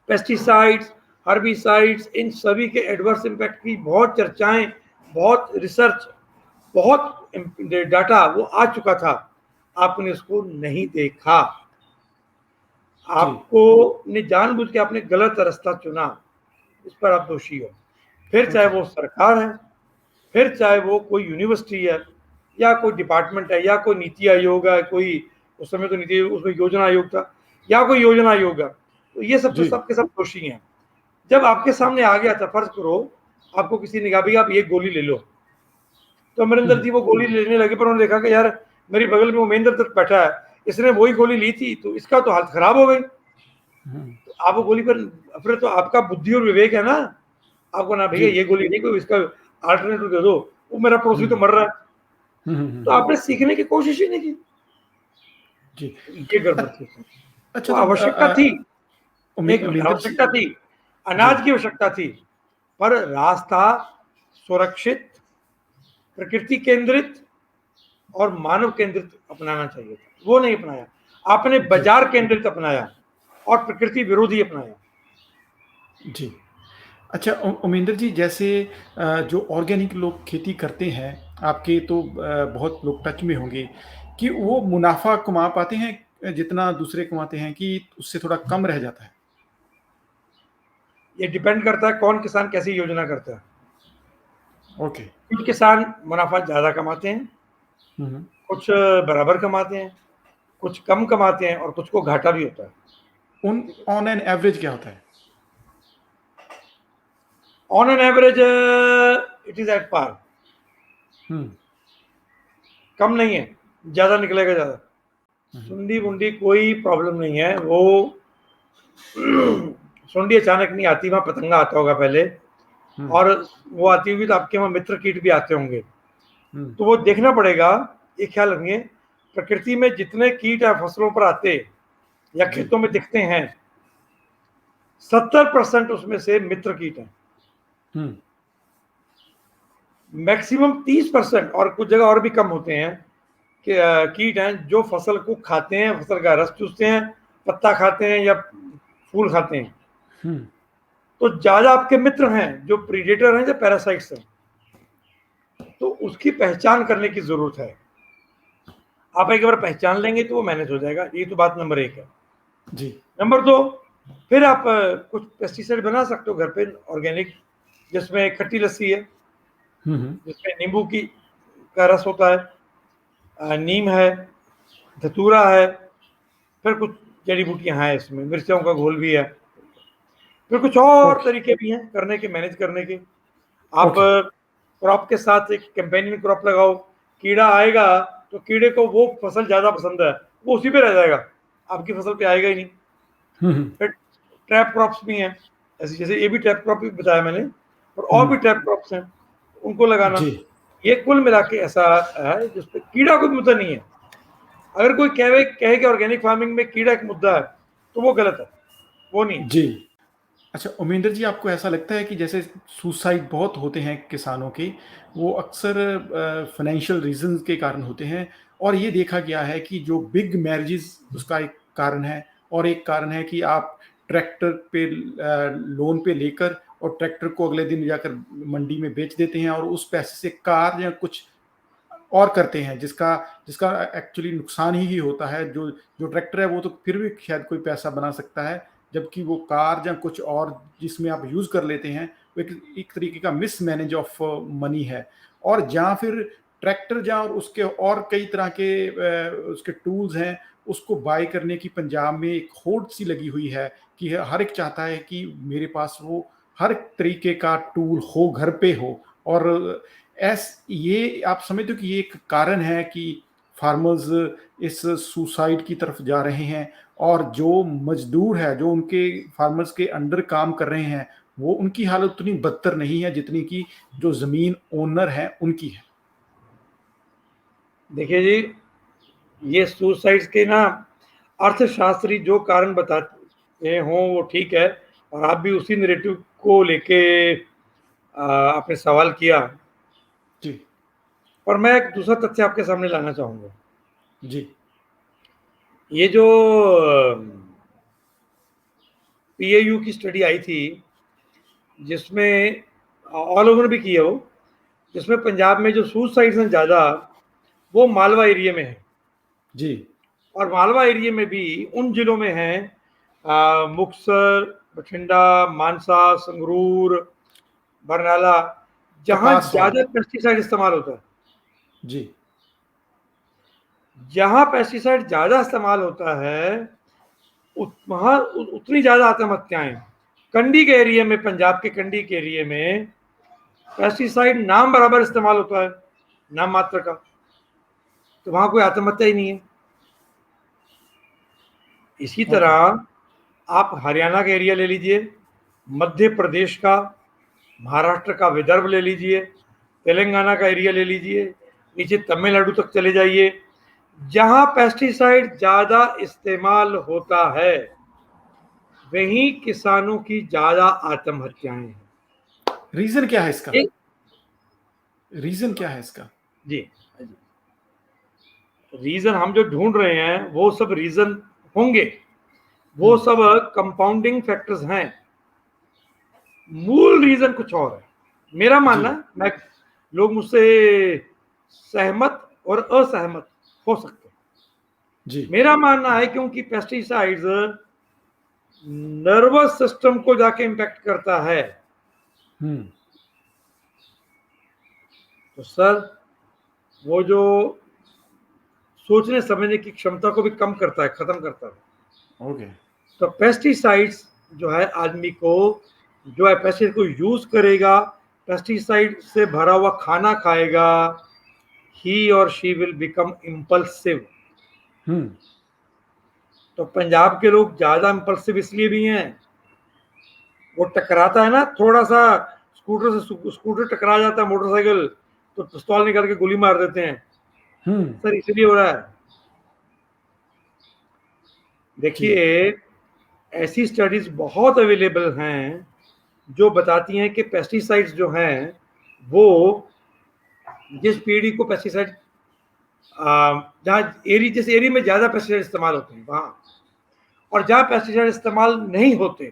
पेस्टिसाइड्स, हर्बिसाइड्स, इन सभी के एडवर्स इम्पैक्ट की बहुत चर्चाएं, बहुत रिसर्च, बहुत डाटा वो आ चुका था। आपने उसको नहीं देखा, जी। आपको ने जानबूझ के आपने गलत रास्ता चुना, इस पर आप दोषी हो। फिर चाहे ओके। वो सरकार है, फिर चाहे वो कोई यूनिवर्सिटी है, या कोई डिपार्टमेंट है, या कोई नीति आयोग है, कोई उस समय तो नीति उसमें योजना आयोग था, या कोई योजना आयोग है, तो ये सब तो जी। सब के सब दोषी हैं। जब आपके सामने आ गया था, फर्ज करो आपको किसी ने कहा भाई आप ये गोली ले लो, तो अमरिंदर हुँ। जी वो गोली लेने लगे, पर उन्होंने देखा कि यार मेरी बगल में उमेंद्र दत्त बैठा है, इसने वही गोली ली थी, तो इसका तो हालत खराब हो गई। हुँ। तो आप वो गोली पर, फिर तो आपका बुद्धि और विवेक है ना, आपको ना भैया जी। ये गोली नहीं, कोई इसका अल्टरनेटिव दे दो, वो मेरा पड़ोसी तो हुँ। मर रहा है। हुँ, हुँ, हुँ, तो हुँ। आपने सीखने की कोशिश ही नहीं की, जी। ये गड़बड़ अ थी उसमें। अच्छा, वो तो आवश्यकता थी, एक मिनट, उमेंद्र जी। आवश्यकता थी, जी। अनाज की आवश्यकता थी, पर रास्ता सुरक्षित, प्रकृति केंद्रित और मानव केंद्रित अपनाना चाहिए था, वो नहीं अपनाया। आपने जी। बाजार केंद्रित अपनाया और प्रकृति विरोधी अपनाया। जी। अच्छा, उमेंद्र जी, जैसे जो ऑर्गेनिक लोग खेती करते हैं, आपके तो बहुत लोग टच में होंगे कि वो मुनाफ़ा कमा पाते हैं जितना दूसरे कमाते हैं, कि उससे थोड़ा कम रह जाता है? ये डिपेंड करता है कौन किसान कैसी योजना करता है। ओके। कुछ किसान मुनाफा ज्यादा कमाते हैं, हुँ, हुँ। कुछ बराबर कमाते हैं, कुछ कम कमाते हैं और कुछ को घाटा भी होता है। उन ऑन एन एवरेज क्या होता है? On an average it is at par, हुँ। कम नहीं है, ज्यादा निकलेगा ज्यादा। हुँ, हुँ। सुंडी बुंडी कोई प्रॉब्लम नहीं है, वो सुंडी अचानक नहीं आती, वहां पतंगा आता होगा पहले, हुँ, और वो आती होगी तो आपके वहां मित्र कीट भी आते होंगे, हुँ। तो वो देखना पड़ेगा। ये ख्याल रखिए, प्रकृति में जितने कीट है फसलों पर आते या जी। खेतों में दिखते हैं, 70% उसमें से मित्र कीट हैं, हुँ। मैक्सिमम 30% और कुछ जगह और भी कम होते हैं कि कीट हैं जो फसल को खाते हैं, फसल का रस चूसते हैं, पत्ता खाते हैं या फूल खाते हैं। हुँ। तो ज्यादा आपके मित्र हैं जो प्रीडेटर हैं, जो पैरासाइट्स हैं, तो उसकी पहचान करने की जरूरत है। आप एक बार पहचान लेंगे तो वो मैनेज हो जाएगा, ये तो बात नंबर एक है। जी। नंबर दो, फिर आप कुछ पेस्टिसाइड बना सकते हो घर पे ऑर्गेनिक, जिसमें खट्टी लस्सी है, हुँ, हुँ। जिसमें नींबू की का रस होता है, नीम है, धतूरा है, फिर कुछ जड़ी बूटियां हैं, इसमें मिर्चों का घोल भी है, फिर कुछ और ओके। तरीके भी हैं करने के, मैनेज करने के। आप ओके। क्रॉप के साथ एक कंपेनियन क्रॉप लगाओ, कीड़ा आएगा तो कीड़े को वो फसल ज्यादा पसंद है, वो उसी पे रह जाएगा, आपकी फसल पे आएगा ही नहीं। फिर ट्रैप क्रॉप्स भी हैं, ऐसे जैसे ये भी ट्रैप क्रॉप भी बताया मैंने, और भी ट्रैप क्रॉप्स हैं, उनको लगाना। जी ये कुल मिला के ऐसा है जिसपे कीड़ा कोई मुद्दा नहीं है। अगर कोई कहे कि ऑर्गेनिक फार्मिंग में कीड़ा एक मुद्दा है तो वो गलत है, वो नहीं है। जी। अच्छा उमेंद्र जी, आपको ऐसा लगता है कि जैसे सुसाइड बहुत होते हैं किसानों के, वो अक्सर फाइनेंशियल रीजंस के कारण होते हैं, और ये देखा गया है कि जो बिग मैरिजेस उसका एक कारण है, और एक कारण है कि आप ट्रैक्टर पे लोन पे लेकर और ट्रैक्टर को अगले दिन जाकर मंडी में बेच देते हैं और उस पैसे से कार या कुछ और करते हैं, जिसका जिसका एक्चुअली नुकसान ही होता है। जो जो ट्रैक्टर है वो तो फिर भी शायद कोई पैसा बना सकता है, जबकि वो कार या कुछ और जिसमें आप यूज़ कर लेते हैं वो एक तरीके का मिसमैनेज ऑफ मनी है। और जहाँ फिर ट्रैक्टर जहाँ और उसके और कई तरह के उसके टूल्स हैं, उसको बाय करने की पंजाब में एक होड़ सी लगी हुई है कि हर एक चाहता है कि मेरे पास वो हर तरीके का टूल हो, घर पे हो। और ये आप समझते हो कि ये एक कारण है कि फार्मर्स इस सुसाइड की तरफ जा रहे हैं, और जो मजदूर है जो उनके फार्मर्स के अंडर काम कर रहे हैं वो उनकी हालत उतनी बदतर नहीं है जितनी कि जो जमीन ओनर है उनकी है। देखिए जी, ये सुसाइड्स के ना अर्थशास्त्री जो कारण बताते हों वो ठीक है, और आप भी उसी नैरेटिव को लेके आपने सवाल किया, जी और मैं एक दूसरा तथ्य आपके सामने लाना चाहूंगा। जी ये जो पीएयू की स्टडी आई थी, जिसमें ऑल ओवर भी की है वो, जिसमें पंजाब में जो सुसाइड्स हैं ज़्यादा वो मालवा एरिया में है, जी और मालवा एरिया में भी उन जिलों में हैं मुक्तसर, बठिंडा, मानसा, संगरूर, बरनाला, जहाँ कपास वाला। ज़्यादा पेस्टिसाइड इस्तेमाल होता है। जी जहाँ पेस्टिसाइड ज़्यादा इस्तेमाल होता है वहाँ उतनी ज़्यादा आत्महत्याएं। कंडी के एरिया में, पंजाब के कंडी के एरिया में पेस्टिसाइड नाम बराबर इस्तेमाल होता है, नाम मात्र का, तो वहाँ कोई आत्महत्या ही नहीं है। इसी ओके। तरह आप हरियाणा का एरिया ले लीजिए, मध्य प्रदेश का, महाराष्ट्र का विदर्भ ले लीजिए, तेलंगाना का एरिया ले लीजिए, नीचे तमिलनाडु तक चले जाइए, जहां पेस्टिसाइड ज्यादा इस्तेमाल होता है वहीं किसानों की ज्यादा आत्महत्याएं हैं। रीजन क्या है इसका? एक रीजन क्या है इसका? जी रीजन हम जो ढूंढ रहे हैं वो सब रीजन होंगे, वो सब कंपाउंडिंग फैक्टर्स हैं, मूल रीजन कुछ और है। मेरा मानना, मैं लोग मुझसे सहमत और असहमत हो सकते हैं। जी मेरा मानना है क्योंकि पेस्टिसाइड्स नर्वस सिस्टम को जाके इंपैक्ट करता है, तो सर वो जो सोचने समझने की क्षमता को भी कम करता है, खत्म करता है। ओके। तो पेस्टिसाइड्स जो है आदमी को, जो है पेस्टिसाइड को यूज करेगा, पेस्टिसाइड से भरा हुआ खाना खाएगा, ही और शी विल बिकम इम्पल्सिव। तो पंजाब के लोग ज्यादा इम्पल्सिव इसलिए भी हैं, वो टकराता है ना थोड़ा सा, स्कूटर टकरा जाता है मोटरसाइकिल तो पिस्तौल निकाल के गोली मार देते हैं, सर इसलिए हो रहा है। देखिए ऐसी स्टडीज बहुत अवेलेबल हैं जो बताती हैं कि पेस्टिसाइड्स जो हैं वो, जिस पीढ़ी को पेस्टिसाइड जहाँ जिस एरिया में ज़्यादा पेस्टिसाइड इस्तेमाल होते हैं वहाँ, और जहाँ पेस्टिसाइड इस्तेमाल नहीं होते,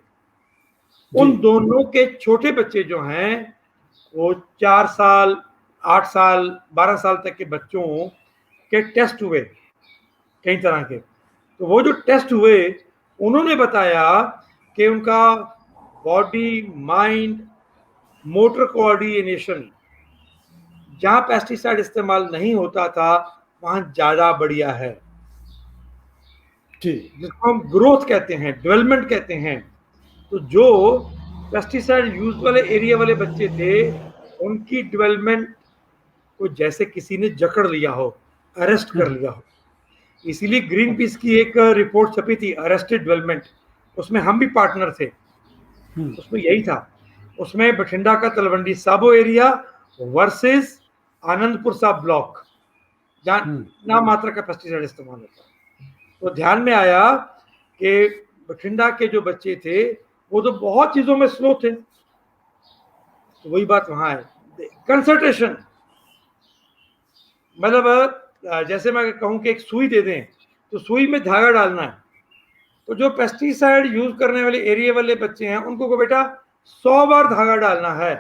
उन दोनों के छोटे बच्चे जो हैं वो 4 साल, 8 साल, 12 साल तक के बच्चों के टेस्ट हुए कई तरह के, तो वो जो टेस्ट हुए उन्होंने बताया कि उनका बॉडी, माइंड, मोटर कोऑर्डिनेशन जहाँ पेस्टिसाइड इस्तेमाल नहीं होता था वहाँ ज़्यादा बढ़िया है, जिसको हम ग्रोथ कहते हैं, डेवलपमेंट कहते हैं। तो जो पेस्टिसाइड यूज वाले एरिया वाले बच्चे थे उनकी डेवलपमेंट को जैसे किसी ने जकड़ लिया हो, अरेस्ट कर लिया हो। इसीलिए ग्रीन पीस की एक रिपोर्ट छपी थी, अरेस्टेड डेवलपमेंट, उसमें हम भी पार्टनर थे। उसमें यही था, उसमें बठिंडा का तलवंडी साबो एरिया वर्सेस आनंदपुर साहब ब्लॉक, जहां नाम मात्र का पेस्टिसाइड इस्तेमाल होता है। तो ध्यान में आया कि बठिंडा के जो बच्चे थे वो तो बहुत चीजों में स्लो थे, तो वही बात वहां है, कंसंट्रेशन। मतलब जैसे मैं कहूं कि एक सुई दे दें तो सुई में धागा डालना है, तो जो पेस्टिसाइड यूज करने वाले एरिया वाले बच्चे हैं उनको को बेटा 100 बार धागा डालना है,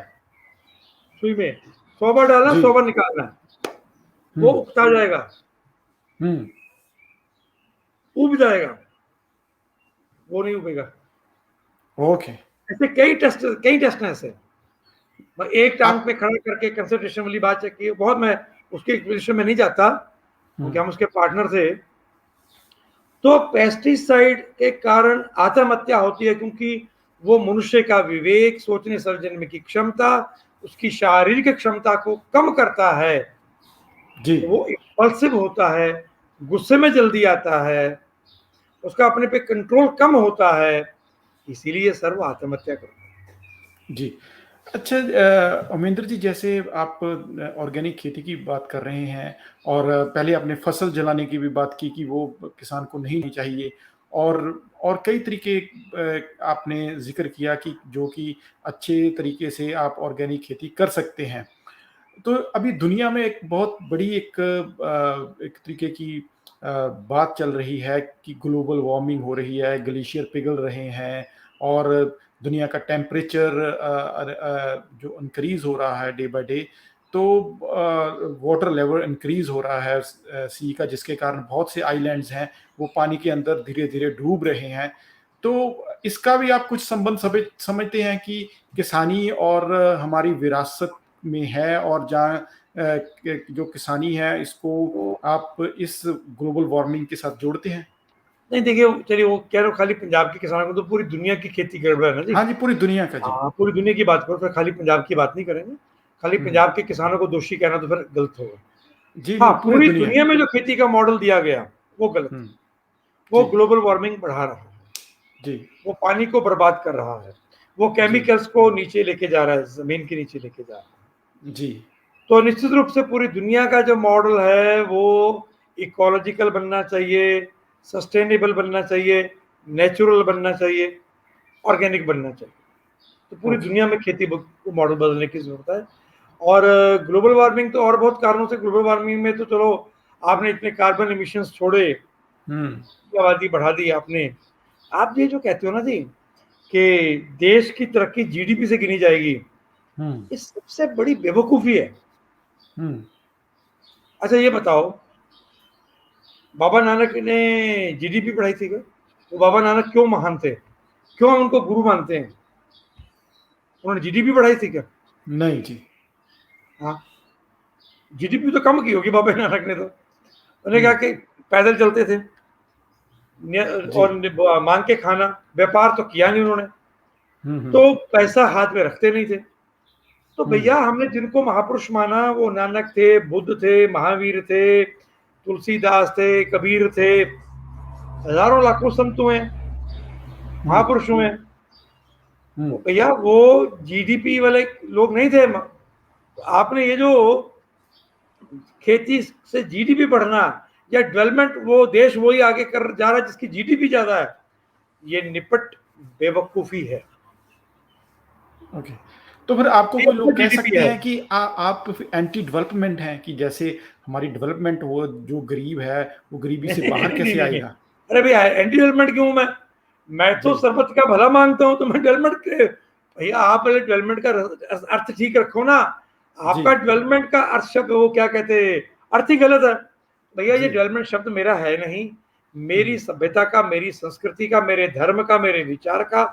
सुई में 100 बार डालना, 100 बार निकालना है, वो उगता जाएगा, उब जाएगा, वो नहीं उगेगा। ओके। ऐसे कई टेस्ट हैं ऐसे। एक टांग पे खड़ा करके कंसंट्रेशन वाली बात चेक की, बहुत मैं उसके एक्सप्लेनेशन में नहीं जाता क्योंकि हम उसके पार्टनर थे। तो पेस्टिसाइड के कारण आत्महत्या होती है क्योंकि वो मनुष्य का विवेक, सोचने समझने की क्षमता, उसकी शारीरिक क्षमता को कम करता है जी। तो वो इम्पल्सिव होता है, गुस्से में जल्दी आता है, उसका अपने पे कंट्रोल कम होता है, इसीलिए सर वो आत्महत्या करता है। जी। अच्छा, उमेंद्र जी, जैसे आप ऑर्गेनिक खेती की बात कर रहे हैं और पहले आपने फसल जलाने की भी बात की कि वो किसान को नहीं चाहिए, और कई तरीके आपने जिक्र किया कि जो कि अच्छे तरीके से आप ऑर्गेनिक खेती कर सकते हैं। तो अभी दुनिया में एक बहुत बड़ी एक तरीके की बात चल रही है कि ग्लोबल वार्मिंग हो रही है, ग्लेशियर पिघल रहे हैं और दुनिया का टेम्परेचर जो इंक्रीज हो रहा है डे बाय डे, तो वाटर लेवल इंक्रीज हो रहा है सी का, जिसके कारण बहुत से आइलैंड्स हैं वो पानी के अंदर धीरे धीरे डूब रहे हैं। तो इसका भी आप कुछ संबंध समझते हैं कि किसानी और हमारी विरासत में है, और जहाँ जो किसानी है इसको आप इस ग्लोबल वार्मिंग के साथ जोड़ते हैं? नहीं देखिए, चलिए वो कह रहे हो खाली पंजाब के किसानों को, तो पूरी दुनिया की खेती गड़बड़ है ना जी। हाँ जी, पूरी दुनिया का जी। हाँ, पूरी दुनिया की बात करो, फिर खाली पंजाब की बात नहीं करेंगे। खाली पंजाब के किसानों को दोषी कहना तो फिर गलत होगा। जी हाँ, नहीं, पूरी पूरी दुनिया दुनिया में जो खेती का मॉडल दिया गया वो गलत है, वो जी ग्लोबल वार्मिंग बढ़ा रहा है, जी वो पानी को बर्बाद कर रहा है, वो केमिकल्स को नीचे लेके जा रहा है, जमीन के नीचे लेके जा रहा है। जी तो निश्चित रूप से पूरी दुनिया का जो मॉडल है वो इकोलॉजिकल बनना चाहिए, सस्टेनेबल बनना चाहिए, नेचुरल बनना चाहिए, ऑर्गेनिक बनना चाहिए। तो पूरी ओके। दुनिया में खेती को मॉडल बदलने की जरूरत है। और ग्लोबल वार्मिंग तो और बहुत कारणों से, ग्लोबल वार्मिंग में तो चलो आपने इतने कार्बन एमिशंस छोड़े, आबादी बढ़ा दी आपने, आप ये जो कहते हो ना जी कि देश की तरक्की जीडीपी से गिनी जाएगी, ये सबसे बड़ी बेवकूफी है। अच्छा ये बताओ, बाबा नानक ने जीडीपी बढ़ाई थी क्या? वो बाबा नानक क्यों महान थे, क्यों हम उनको गुरु मानते हैं? उन्होंने जीडीपी बढ़ाई थी क्या? नहीं जी। हाँ, जीडीपी तो कम की होगी बाबा नानक ने, तो उन्होंने कहा कि पैदल चलते थे जी। और मांग के खाना, व्यापार तो किया नहीं उन्होंने, तो पैसा हाथ में रखते नहीं थे। तो भैया हमने जिनको महापुरुष माना वो नानक थे, बुद्ध थे, महावीर थे, तुलसीदास थे, कबीर थे, हजारों लाखों संत हुए, महापुरुष हुए। तो भैया वो जीडीपी वाले लोग नहीं थे। तो आपने ये जो खेती से जीडीपी बढ़ना या डेवलपमेंट, वो देश वही आगे कर जा रहा है जिसकी जीडीपी ज्यादा है, ये निपट बेवकूफी है। ओके। तो फिर आपको कोई लोग कह जीडीपी सकते है, हैं कि आप एंटी डेवलपमेंट हैं, कि जैसे हमारी डेवलपमेंट, वो जो गरीब है वो गरीबी से बाहर नहीं कैसे नहीं नहीं, आएगा? अरे भैया एंटी डेवलपमेंट क्यों? मैं तो जी सरबत का भला मांगता हूं, तो मैं डेवलपमेंट के भैया, आप पहले डेवलपमेंट का अर्थ ठीक रखो ना। जी आपका डेवलपमेंट का अर्थ शब्द वो क्या कहते हैं, अर्थ ही गलत है भैया। ये जी। डेवलपमेंट शब्द मेरा है नहीं, मेरी सभ्यता का, मेरी संस्कृति का, मेरे धर्म का, मेरे विचार का,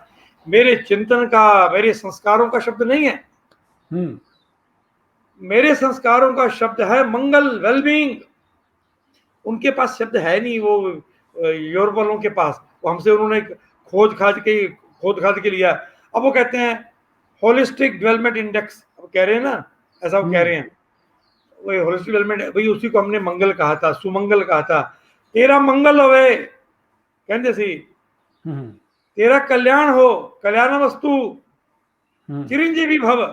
मेरे चिंतन का, मेरे संस्कारों का शब्द नहीं है। हम्म मेरे संस्कारों का शब्द है मंगल, वेलबींग। उनके पास शब्द है नहीं, वो यूरोप वालों के पास, वो हमसे उन्होंने खोद खाद के लिया। अब वो कहते हैं होलिस्टिक डेवलपमेंट इंडेक्स, अब कह रहे हैं ना ऐसा वो कह रहे हैं। वही होलिस्टिक डेवलपमेंट, वही उसी को हमने मंगल कहा था, सुमंगल कहा था। तेरा मंगल होवे, कहते सी, हम्म, तेरा कल्याण हो, कल्याण वस्तु, हम्म, चिरंजीवी भव,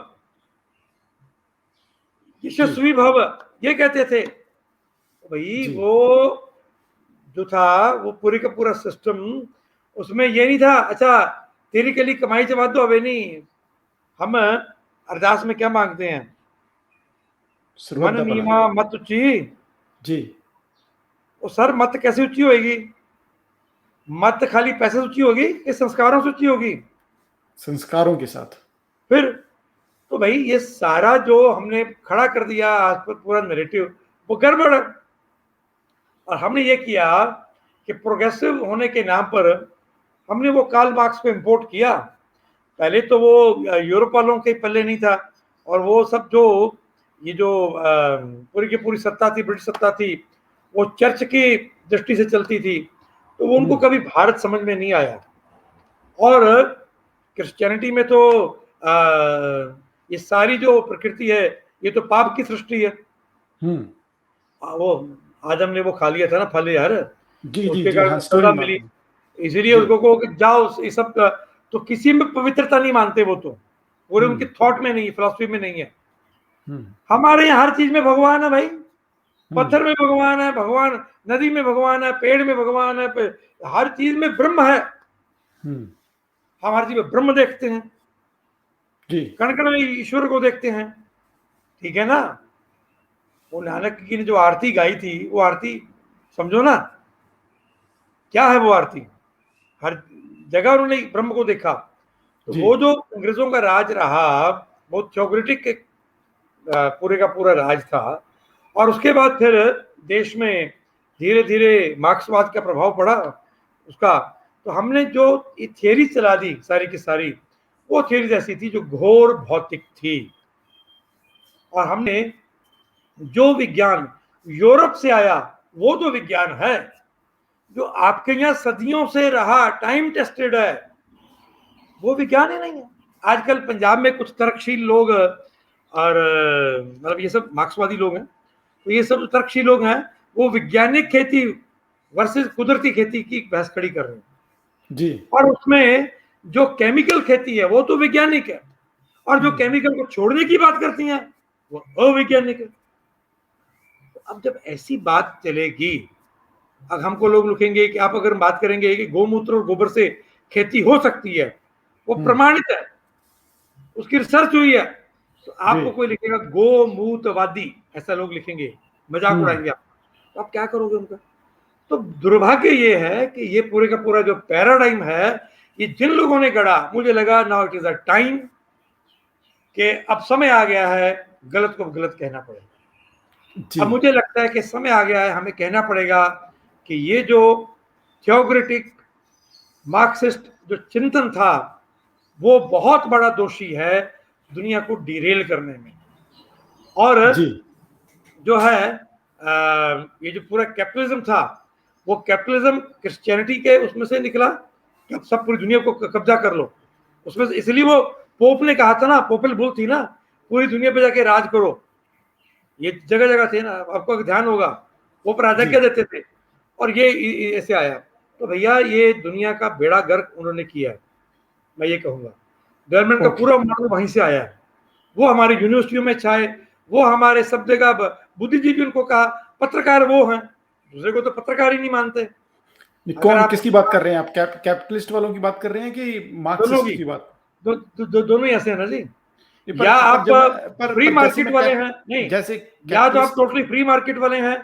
जी, यशस्वी भव, ये कहते थे। भाई जी, वो जो था वो पूरी का पूरा सिस्टम, उसमें ये नहीं था अच्छा तेरी के लिए कमाई जमा दो, अबे नहीं। हम अरदास में क्या मांगते हैं? मन सर्वदा भला। नीमा मत उच्ची। जी, वो सर मत कैसे ऊंची होगी? मत खाली पैसे से ऊंची होगी कि संस्कारों से ऊंची होगी? संस्कारों के साथ। फिर तो भाई ये सारा जो हमने खड़ा कर दिया आज पर पूरा नैरेटिव, वो गड़बड़ है। और हमने ये किया कि प्रोग्रेसिव होने के नाम पर हमने वो कार्ल मार्क्स को इंपोर्ट किया। पहले तो वो यूरोप वालों के पल्ले नहीं था, और वो सब जो ये जो पूरी की पूरी सत्ता थी, ब्रिटिश सत्ता थी, वो चर्च की दृष्टि से चलती थी, तो वो उनको हम्म, कभी भारत समझ में नहीं आया। और क्रिश्चियनिटी में तो ये सारी जो प्रकृति है, ये तो पाप की सृष्टि है। हम्म, वो आदम ने वो खा लिया था ना फल यार, जी, तो जी, उसके जी, कारण हाँ, स्टोरी सजा में मिली। मालूम। इसीलिए जी, उसको कहो कि जाओ ये सब तो किसी में पवित्रता नहीं मानते वो, तो पूरे उनके हम्म, थॉट में नहीं, फिलॉसफी में नहीं है। हम्म, हमारे यहाँ हर चीज में भगवान है भाई। हम्म, पत्थर में भगवान है, भगवान नदी में भगवान है, पेड़ में भगवान है, हर चीज में ब्रह्म है। हम्म, हम हर चीज में ब्रह्म देखते हैं, जी, कण कण में ईश्वर को देखते हैं। ठीक है ना? वो नानक की ने जो आरती गाई थी, वो आरती समझो ना, क्या है वो आरती? हर जगह उन्होंने ब्रह्म को देखा। तो जी, वो जो अंग्रेजों का राज रहा, वो थ्योक्रेटिक पूरे का पूरा राज था। और उसके बाद फिर देश में धीरे धीरे मार्क्सवाद का प्रभाव पड़ा उसका। तो हमने जो ये थियरी चला दी सारी की सारी, वो थियरीज ऐसी थी जो घोर भौतिक थी। और हमने जो विज्ञान यूरोप से आया, वो जो विज्ञान है जो आपके यहाँ सदियों से रहा, टाइम टेस्टेड है, वो विज्ञान ही नहीं है। आजकल पंजाब में कुछ तर्कशील लोग और मतलब ये सब मार्क्सवादी लोग हैं, तो ये सब तर्कशील लोग हैं, वो वैज्ञानिक खेती वर्सेस कुदरती खेती की बहस खड़ी कर रहे हैं। जी, और उसमें जो केमिकल खेती है वो तो वैज्ञानिक है, और जो केमिकल को छोड़ने की बात करती हैं वो अवैज्ञानिक है। तो अब जब ऐसी बात चलेगी, अब हमको लोग लिखेंगे कि आप अगर बात करेंगे कि गोमूत्र और गोबर से खेती हो सकती है, वो हम्म, प्रमाणित है, उसकी रिसर्च हुई है, तो जी, आपको कोई लिखेगा गोमूतवादी, ऐसा लोग लिखेंगे, मजाक हम्म, उड़ाएंगे आप, तो आप क्या करोगे उनका? तो दुर्भाग्य ये है कि ये पूरे का पूरा जो पैराडाइम है, ये जिन लोगों ने गढ़ा, मुझे लगा now it is a time कि अब समय आ गया है गलत को गलत कहना पड़ेगा। जी, अब मुझे लगता है कि समय आ गया है हमें कहना पड़ेगा कि ये जो थियोक्रेटिक मार्क्सिस्ट जो चिंतन था, वो बहुत बड़ा दोषी है दुनिया को डिरेल करने में। और जी, जो है ये जो पूरा कैपिटलिज्म था, वो कैपिटलिज्म क्रिश्चियनिटी के उसमें से निकला कि अब सब पूरी दुनिया को कब्जा कर लो। उसमें से इसलिए वो पोप ने कहा था ना, पोपल बुल थी ना, पूरी दुनिया पे जाके राज करो। ये जगह जगह थे ना, आपको ध्यान होगा, वो जी, प्राधान्य देते थे। और ये ऐसे आया। तो भैया ये दुनिया का बेड़ा गर्क उन्होंने किया है, मैं ये कहूंगा। डेवलपमेंट का ओके, पूरा मॉडल वहीं से आया है। वो हमारी यूनिवर्सिटियों में छाए, वो हमारे सब जगह बुद्धिजीवी उनको कहा, पत्रकार वो हैं, दूसरे को तो पत्रकार ही नहीं मानते। नहीं, अगर कौन आप किसकी बात कर रहे हैं आप? कैपिटलिस्ट वालों की बात कर रहे हैं कि दोनों मार्क्सिस्ट की की बात? दोनों ही ऐसे हैं ना जी। नहीं, या पर आप जब मैं फ्री पर जैसे मार्केट मैं वाले कैप हैं, नहीं, जैसे या तो आप कैपिटलिस्ट। टोटली फ्री मार्केट वाले हैं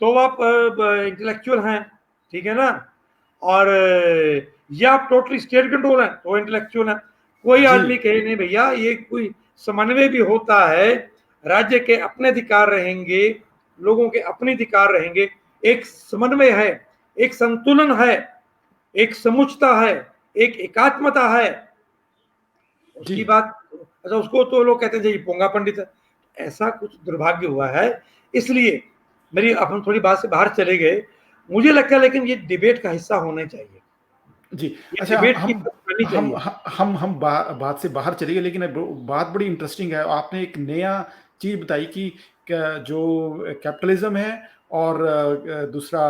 तो आप इंटेलेक्चुअल हैं, ठीक है ना? और या आप टोटली स्टेट कंट्रोल है तो इंटेलेक्चुअल है। कोई जी, आदमी कहे नहीं भैया ये कोई समन्वय भी होता है, राज्य के अपने अधिकार रहेंगे, लोगों के अपने अधिकार रहेंगे, एक समन्वय है, एक संतुलन है, एक समुचता है, एक एकात्मता है, जी, उसकी बात। अच्छा उसको तो लोग कहते हैं जी पोंगा पंडित है। ऐसा कुछ दुर्भाग्य हुआ है। इसलिए मेरी अब हम थोड़ी बात से बाहर चले गए, मुझे लगता है लेकिन ये डिबेट का हिस्सा होना चाहिए। जी। ये अच्छा, डिबेट की करनी हम चाहिए। हम बात से बाहर चले गए, लेकिन अब बात बड़ी इंटरेस्टिंग है। आपने एक नया चीज़ बताई कि जो कैपिटलिज़्म है और दूसरा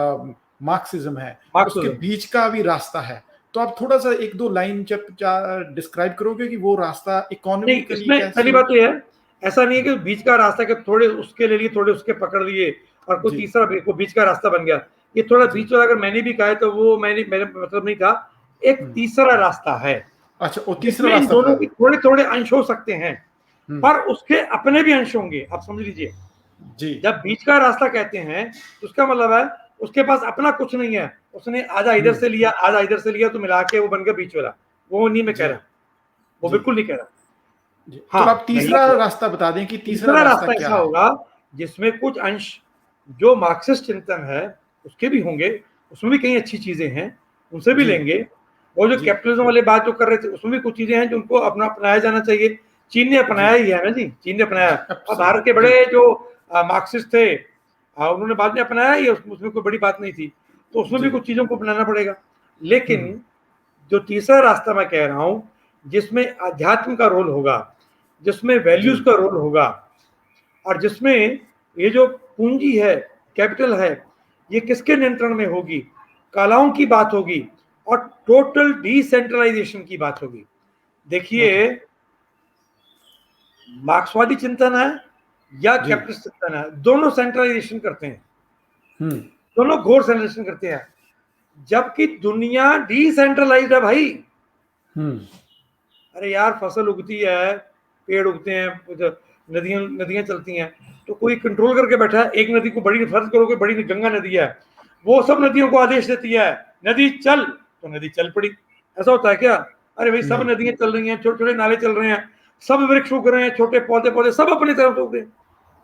मार्क्सिज़्म है, उसके मार्क्सिज्म। बीच का भी रास्ता है। तो आप थोड़ा-सा 1-2 लाइन जब डिस्क्राइब करोगे कि वो रास्ता नहीं, इकोनॉमिकली इसमें कैसे पहली हो? बात तो ये है, ऐसा नहीं है कि बीच का रास्ता के थोड़े उसके ले लिए, थोड़े उसके पकड़ लिए और कोई जी, तीसरा को बीच का रास्ता बन गया। ये थोड़ा जी। बीच वाला अगर मैंने भी कहा है तो वो मैंने मेरा मतलब नहीं था। एक हुँ। तीसरा रास्ता है, अच्छा, वो तीसरा जिसमें इन रास्ता बता दोनों दें। के थोड़े-थोड़े अंश हो सकते हैं, हुँ। पर उसके अपने भी अंश होंगे, आप समझ लीजिए। जी, जब बीच का रास्ता कहते हैं, तो उसका मतलब है उसके पास अपना कुछ नहीं है। उसने आधा इधर हुँ। से लिया, आधा इधर से लिया तो मिला के वो बन गया बीच वाला। वो नहीं मैं कह जी, रहा, वो जी, बिल्कुल नहीं कह रहा। जी। तो हाँ, आप मैं ये तीसरा कह रहा हूँ, रास्ता बता दें कि तीसरा तीसरा रास्ता रास्ता क्या ऐसा है? होगा जिसमें कुछ अंश जो मार्क्सिस्ट चिंतन है उसके भी होंगे, उसमें भी कई अच्छी चीजें हैं, उनसे भी जी, लेंगे। वो जो जी। कैपिटलिज्म वाली बात जो कर रहे थे उसमें भी कुछ चीजें हैं जो उनको अपना अपनाया जाना चाहिए। चीन ने जी, अपनाया ही है ना जी, चीन ने अपनाया। जी, और भारत के एब्सोल्यूट जी, बड़े जो मार्क्सिस्ट थे, उन्होंने बाद में अपनाया ही है, उसमें कोई बड़ी बात नहीं थी। तो उसमें भी जी, कुछ चीजों को अपनाना पड़ेगा। हुँ, लेकिन जो तीसरा रास्ता मैं कह रहा हूं, जिसमें अध्यात्म का रोल होगा, जिसमें जी, वैल्यूज का रोल होगा, और जिसमें ये जो पूंजी है, कैपिटल है, ये किसके नियंत्रण में होगी? कालाओं की बात होगी और टोटल डिसेंट्रलाइजेशन की बात होगी। देखिए, ओके, मार्क्सवादी चिंतन है या जी, कैपिटलिस्ट चिंतन है, दोनों सेंट्रलाइजेशन करते हैं, हुँ, दोनों घोर सेंट्रलाइजेशन करते हैं, जबकि दुनिया डिसेंट्रलाइज्ड है भाई। हुँ, अरे यार, फसल उगती है, पेड़ उगते हैं, नदियां नदियां चलती हैं, तो कोई कंट्रोल करके बैठा है। एक नदी को बड़ी, फर्ज करो कि बड़ी गंगा नदी है, वो सब नदियों को आदेश देती है नदी चल, तो नदी चल पड़ी। ऐसा होता है क्या? अरे भाई, सब नहीं, नदियां चल रही हैं, छोटे छोटे नाले चल रहे हैं, सब वृक्ष उग रहे हैं, छोटे पौधे पौधे सब अपनी तरफ से उग रहे हैं।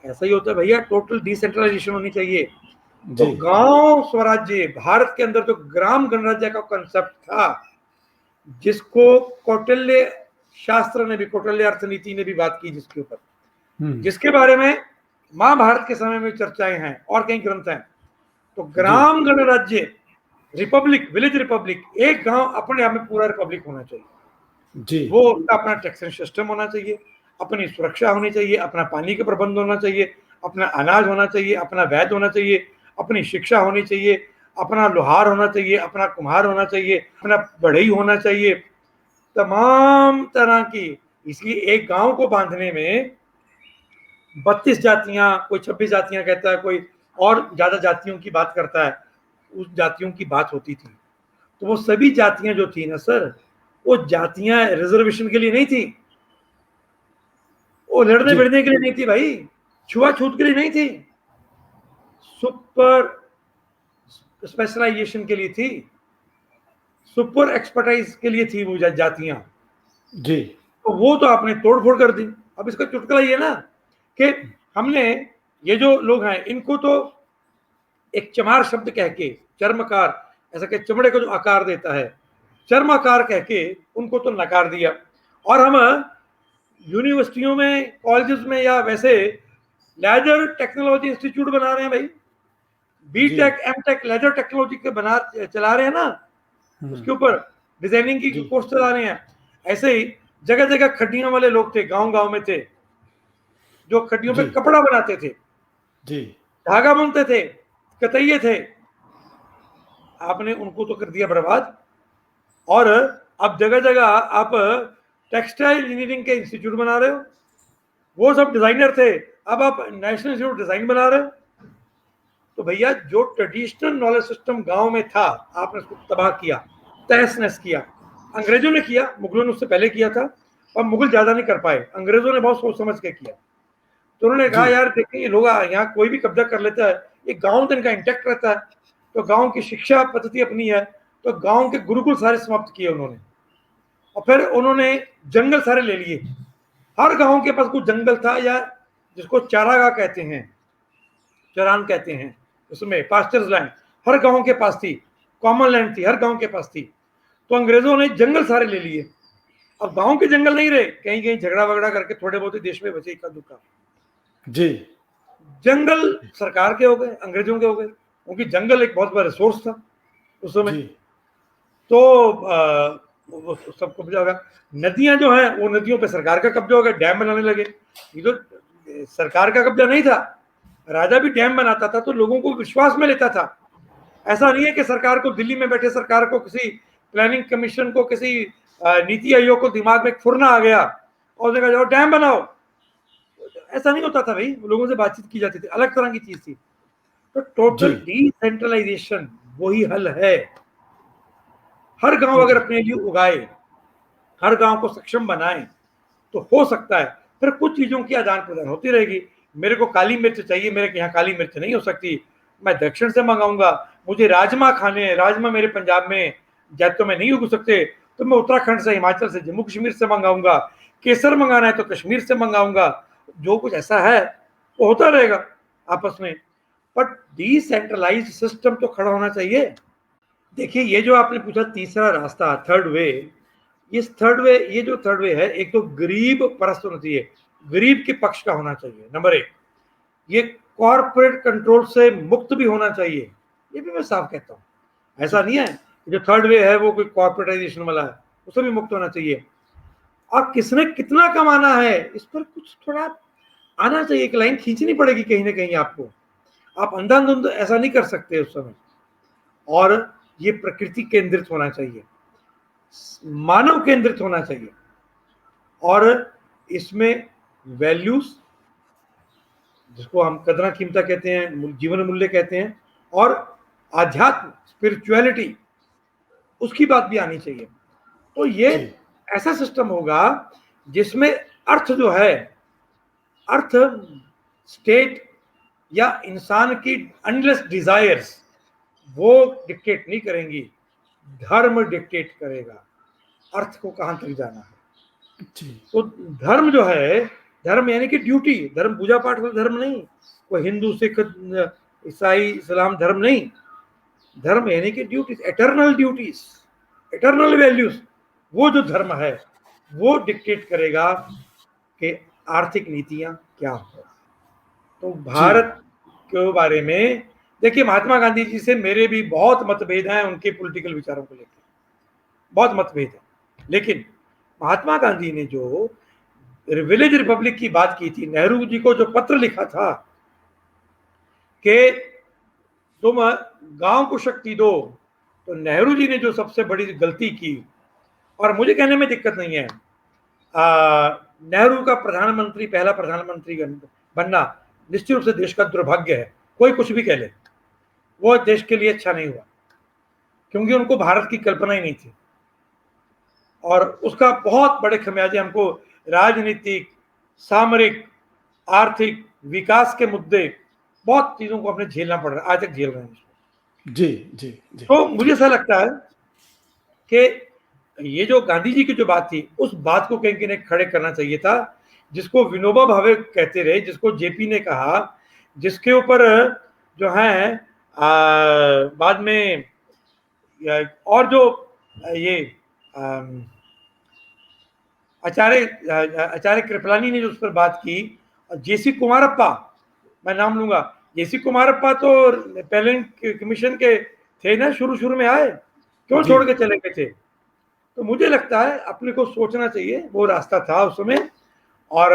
ऐसा ही होता है भैया, टोटल डिसेंट्रलाइजेशन होनी चाहिए। तो जी, गांव स्वराज्य, भारत के अंदर जो ग्राम गणराज्य का कंसेप्ट था, जिसको कौटिल्य शास्त्र ने भी, कौटिल्य अर्थनीति ने भी बात की, जिसके ऊपर, हुँ, जिसके बारे में महाभारत के समय में चर्चाएं हैं और कई ग्रंथ हैं। तो जी, ग्राम गणराज्य, रिपब्लिक, विलेज रिपब्लिक, एक गांव अपने आप में पूरा रिपब्लिक होना चाहिए। जी, वो उसका अपना टैक्सेशन सिस्टम होना चाहिए, अपनी सुरक्षा होनी चाहिए, अपना पानी का प्रबंध होना चाहिए, अपना अनाज होना चाहिए, अपना वैद होना चाहिए, अपनी शिक्षा होनी चाहिए, अपना लोहार होना चाहिए, अपना कुम्हार होना चाहिए, अपना बढ़ई होना चाहिए, तमाम तरह की। इसलिए एक गांव को बांधने में 32 जातियां, कोई 26 जातियां कहता है, कोई और ज्यादा जातियों की बात करता है, उस जातियों की बात होती थी। तो वो सभी जातियां जो थी ना सर, वो जातियां रिजर्वेशन के लिए नहीं थी, वो लड़ने जी, भिड़ने के लिए नहीं थी भाई, छुआछूत के लिए नहीं थी, सुपर स्पेशलाइजेशन के लिए थी, सुपर एक्सपर्टाइज के लिए थी वो जातियां। जी, तो वो तो आपने तोड़ फोड़ कर दी। अब इसका चुटकुला ये ना कि हमने, ये जो लोग हैं इनको तो एक चमार शब्द कह के, चर्मकार, ऐसा कि चमड़े को जो आकार देता है, चर्माकार कह के उनको तो नकार दिया। और हम यूनिवर्सिटियों में, कॉलेजेस में या वैसे लेदर टेक्नोलॉजी इंस्टीट्यूट बना रहे हैं भाई, बी जी, tech M tech leather technology के बना चला रहे हैं ना, हुँ, उसके ऊपर डिजाइनिंग की जी, कोर्स चला रहे हैं। ऐसे ही जगह जगह खड्डियों वाले लोग थे, गांव गांव में थे, जो खड्डियों पे जी, कपड़ा बनाते थे, जी, धागा बुनते थे, कतइये थे, आपने उनको तो कर दिया बर्बाद। और अब जगह जगह आप टेक्सटाइल इंजीनियरिंग के इंस्टीट्यूट बना रहे हो, वो सब डिजाइनर थे, अब आप नेशनल इंस्टीट्यूट डिजाइन बना रहे हो। तो भैया, जो ट्रेडिशनल नॉलेज सिस्टम गांव में था, आपने उसको तबाह किया, तहस नहस किया। अंग्रेजों ने किया, मुगलों ने उससे पहले किया था, और मुगल ज्यादा नहीं कर पाए, अंग्रेजों ने बहुत सोच समझ के किया। तो उन्होंने जी, कहा यार देखिए, ये लोग यहाँ कोई भी कब्जा कर लेता है, ये गांव तो इनका इंटैक्ट रहता है, तो गांव की शिक्षा पद्धति अपनी है, तो गांव के गुरुकुल सारे समाप्त किए उन्होंने। और फिर उन्होंने जंगल सारे ले लिए, हर गांव के पास कुछ जंगल था, या जिसको चारागाह कहते हैं, चरान कहते हैं, उसमें पास्चर्स लैंड हर गांव के पास थी, कॉमन लैंड थी, हर गांव के पास थी। तो अंग्रेजों ने जंगल सारे ले लिए। अब गांव के जंगल नहीं रहे, कहीं कहीं झगड़ा वगड़ा करके थोड़े बहुत ही देश में बचे इक्का दुक्का। जी, जंगल सरकार के हो गए, अंग्रेजों के हो गए, क्योंकि जंगल एक बहुत बड़ा रिसोर्स था उस समय। जी, तो वो सब कब्जा होगा। नदियां जो हैं वो नदियों पे सरकार का कब्जा होगा, डैम बनाने लगे। ये तो सरकार का कब्जा नहीं था, राजा भी डैम बनाता था तो लोगों को विश्वास में लेता था। ऐसा नहीं है कि सरकार को, दिल्ली में बैठे सरकार को, किसी प्लानिंग कमीशन को, किसी नीति आयोग को दिमाग में फुरना आ गया और उसने कहा जाओ डैम बनाओ। ऐसा नहीं होता था भाई, लोगों से बातचीत की जाती थी, अलग तरह की चीज थी। तो जी, टोटल डिसेंट्रलाइजेशन वही हल है। हर गांव अगर जी, अपने लिए उगाए, हर गांव को सक्षम बनाए, तो हो सकता है। फिर कुछ चीजों की आदान प्रदान होती रहेगी। मेरे को काली मिर्च चाहिए, मेरे यहाँ काली मिर्च नहीं हो सकती, मैं दक्षिण से मंगाऊंगा। मुझे राजमा खाने हैं, राजमा मेरे पंजाब में जैतों में नहीं उग सकते, तो मैं उत्तराखंड से, हिमाचल से, जम्मू कश्मीर से मंगाऊंगा। केसर मंगाना है तो कश्मीर से मंगाऊंगा। जो कुछ ऐसा है वो होता रहेगा आपस में। बट डिसेंट्रलाइज्ड सिस्टम तो खड़ा होना चाहिए। देखिए, ये जो आपने पूछा तीसरा रास्ता, थर्ड वे, ये जो थर्ड वे है, एक तो गरीब परस्त होना चाहिए, गरीब के पक्ष का होना चाहिए, नंबर एक। ये कॉर्पोरेट कंट्रोल से मुक्त भी होना चाहिए, ये भी मैं साफ कहता हूं। ऐसा नहीं है जो थर्ड वे है वो कोई कॉर्पोरेटाइजेशन वाला है, उससे भी मुक्त होना चाहिए। और किसने कितना कमाना है इस पर कुछ थोड़ा आना चाहिए, एक लाइन खींचनी पड़ेगी कहीं ना कहीं आपको। आप अंधाधुंध ऐसा नहीं कर सकते उस समय। और ये प्रकृति केंद्रित होना चाहिए, मानव केंद्रित होना चाहिए। और इसमें वैल्यूज, जिसको हम कदरा कीमता कहते हैं, जीवन मूल्य कहते हैं, और आध्यात्म, स्पिरिचुअलिटी, उसकी बात भी आनी चाहिए। तो ये जी, ऐसा सिस्टम होगा जिसमें अर्थ जो है, अर्थ स्टेट या इंसान की अनलेस डिजायर्स वो डिक्टेट नहीं करेंगी, धर्म डिक्टेट करेगा अर्थ को कहां तक जाना है। जी, तो धर्म जो है, धर्म यानी कि ड्यूटी, धर्म पूजा पाठ वाला धर्म नहीं, कोई हिंदू सिख ईसाई इस्लाम धर्म नहीं। धर्म यानी कि duties, eternal duties, eternal values. वो जो धर्म है वो डिक्टेट करेगा कि आर्थिक नीतियां क्या हो। तो जी, भारत के बारे में देखिए, महात्मा गांधी जी से मेरे भी बहुत मतभेद हैं, उनके पॉलिटिकल विचारों को लेकर बहुत मतभेद है। लेकिन महात्मा गांधी ने जो विलेज रिपब्लिक की बात की थी, नेहरू जी को जो पत्र लिखा था कि तुम गांव को शक्ति दो, तो नेहरू जी ने जो सबसे बड़ी गलती की, और मुझे कहने में दिक्कत नहीं है, नेहरू का प्रधानमंत्री, पहला प्रधानमंत्री बनना निश्चित रूप से देश का दुर्भाग्य है, कोई कुछ भी कह ले, वो देश के लिए अच्छा नहीं हुआ, क्योंकि उनको भारत की कल्पना ही नहीं थी। और उसका बहुत बड़े खमियाजे हमको राजनीतिक, सामरिक, आर्थिक, विकास के मुद्दे, बहुत चीजों को अपने झेलना पड़ रहा है, आज तक झेल रहे हैं। जी, जी, जी, तो मुझे ऐसा लगता है कि ये जो गांधी जी की जो बात थी, उस बात को कहीं ने खड़े करना चाहिए था, जिसको विनोबा भावे कहते रहे, जिसको जेपी ने कहा, जिसके ऊपर जो है बाद में और जो ये आचार्य कृपलानी ने जो उस पर बात की, और जेसी कुमारप्पा, मैं नाम लूंगा, जेसी कुमारप्पा तो पहले कमीशन के थे ना, शुरू शुरू में आए, क्यों जी, छोड़ के चले गए थे। तो मुझे लगता है अपने को सोचना चाहिए, वो रास्ता था उस समय। और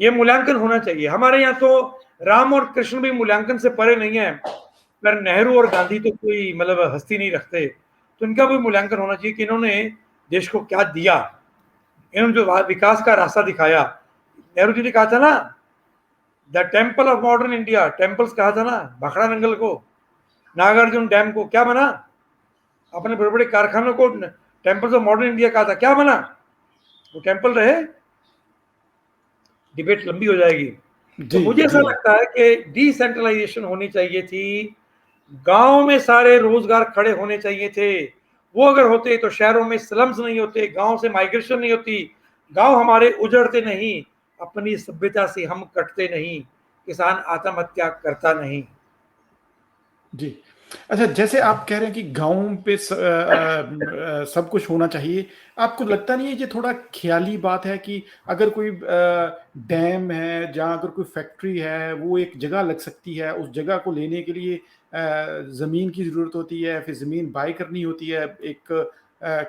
ये मूल्यांकन होना चाहिए। हमारे यहाँ तो राम और कृष्ण भी मूल्यांकन से परे नहीं है, पर नेहरू और गांधी तो कोई मतलब हस्ती नहीं रखते, तो इनका भी मूल्यांकन होना चाहिए कि इन्होंने देश को क्या दिया, इन्होंने जो विकास का रास्ता दिखाया। नेहरू जी ने कहा था ना, the temple of modern India, temples कहा था ना भाखड़ा नंगल को, नागार्जुन डैम को, क्या बना? अपने बड़े बड़े कारखानों को टेम्पल्स ऑफ मॉडर्न इंडिया कहा था, क्या बना? वो टेम्पल रहे? डिबेट लंबी हो जाएगी। तो जी, मुझे ऐसा जी, लगता है कि डिसेंट्रलाइजेशन होनी चाहिए थी, गांव में सारे रोजगार खड़े होने चाहिए थे। वो अगर होते तो शहरों में स्लम्स नहीं होते, गांव से माइग्रेशन नहीं होती, गांव हमारे उजड़ते नहीं, अपनी सभ्यता से हम कटते नहीं, किसान आत्महत्या करता नहीं। जी। अच्छा, जैसे आप कह रहे हैं कि गाँव पे सब कुछ होना चाहिए, आपको लगता नहीं है ये थोड़ा ख़्याली बात है कि अगर कोई डैम है, जहाँ अगर कोई फैक्ट्री है, वो एक जगह लग सकती है, उस जगह को लेने के लिए ज़मीन की ज़रूरत होती है, फिर ज़मीन बाय करनी होती है एक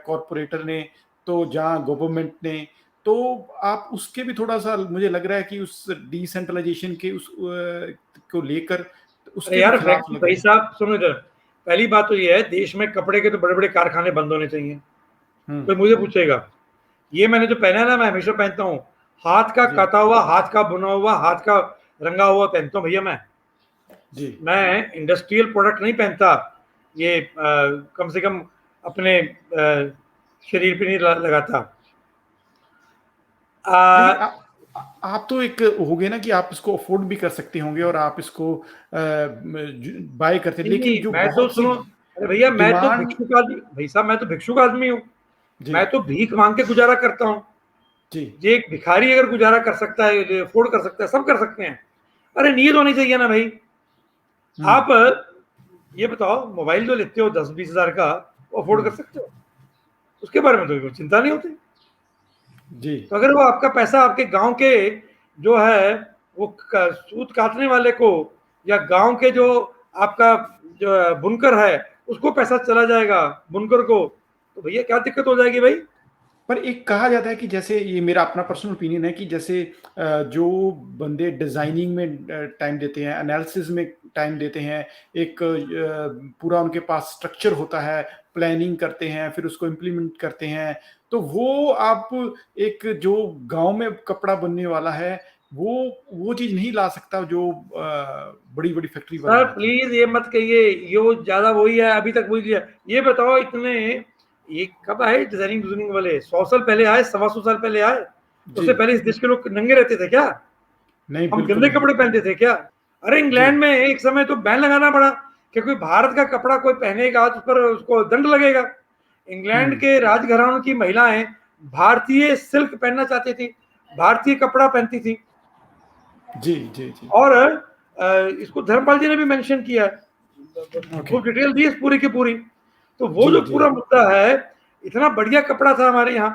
कॉर्पोरेटर ने, तो जहाँ गवर्नमेंट ने, तो आप उसके भी थोड़ा-सा मुझे लग रहा है कि उस डिसेंट्रलाइज़ेशन के उस को लेकर अरे उसके भी यार खिलाफ लग भाई रहे हैं। साहब सुनो इधर, पहली बात तो ये है, देश में कपड़े के तो बड़े बड़े कारखाने बंद होने चाहिए। हुँ, कोई मुझे पूछेगा, ये मैंने जो पहना है ना, मैं हमेशा पहनता हूँ, हाथ का जी, काता हुआ, हाथ का बुना हुआ, हाथ का रंगा हुआ पहनता हूँ भैया जी। मैं इंडस्ट्रियल प्रोडक्ट नहीं पहनता। ये कम से कम अपने शरीर पे नहीं लगाता। लेकिन आ, आप तो एक हो गए ना कि आप इसको अफ़ोर्ड भी कर सकते होंगे और आप इसको बाय करते हैं, नहीं लेकिन नहीं, जो मैं तो बहुत सी सुनो, अरे भैया मैं तो डिमांड। भिक्षुक आदमी, भाई साहब मैं तो भिक्षुक आदमी हूँ। जी, मैं तो भीख मांग के गुजारा करता हूँ। जी। ये एक भिखारी अगर गुजारा कर सकता है, अफोर्ड कर सकता है, सब कर सकते हैं। अरे नीयत होनी चाहिए ना भाई। हुँ, आप ये बताओ, मोबाइल जो लेते हो 10-20 हजार का, वो अफोर्ड कर हुँ। सकते हो? उसके बारे में तो कोई चिंता नहीं होती। जी, तो अगर वो आपका पैसा आपके गांव के जो है वो सूत काटने वाले को, या गांव के जो आपका जो बुनकर है उसको पैसा चला जाएगा, बुनकर को, तो भैया क्या दिक्कत हो जाएगी भाई? पर एक कहा जाता है कि जैसे ये मेरा अपना पर्सनल ओपिनियन है कि जैसे जो बंदे डिज़ाइनिंग में टाइम देते हैं, एनालिसिस में टाइम देते हैं, एक पूरा उनके पास स्ट्रक्चर होता है, प्लानिंग करते हैं, फिर उसको इम्प्लीमेंट करते हैं, तो वो आप एक जो गाँव में कपड़ा बनने वाला है, वो चीज़ नहीं ला सकता जो बड़ी-बड़ी फैक्ट्री वाले सर लाते हैं। प्लीज ये मत कहिए, ये वो ज्यादा वही है, अभी तक वही है। ये बताओ, इतने ये कब आए डिजाइनिंग डिजाइनिंग वाले? 100 साल पहले आए, 125 साल पहले आए? जी, उससे पहले इस देश के लोग नंगे रहते थे क्या? नहीं, हम बिल्कुल गंदे नहीं। कपड़े पहनते थे क्या? अरे जी, इंग्लैंड में एक समय तो बैन लगाना पड़ा कि कोई भारत का कपड़ा कोई पहनेगा तो उस पर उसको दंड लगेगा। इंग्लैंड हुँ। के राजघरानों की महिलाएं भारतीय सिल्क पहनना चाहती थी, भारतीय कपड़ा पहनती थी। जी, जी, जी। और इसको धर्मपाल जी ने भी मेंशन किया है, ओके। खूब डिटेल दी इस पूरी की पूरी। तो वो जी, जो जी। पूरा मुद्दा है, इतना बढ़िया कपड़ा था हमारे यहाँ,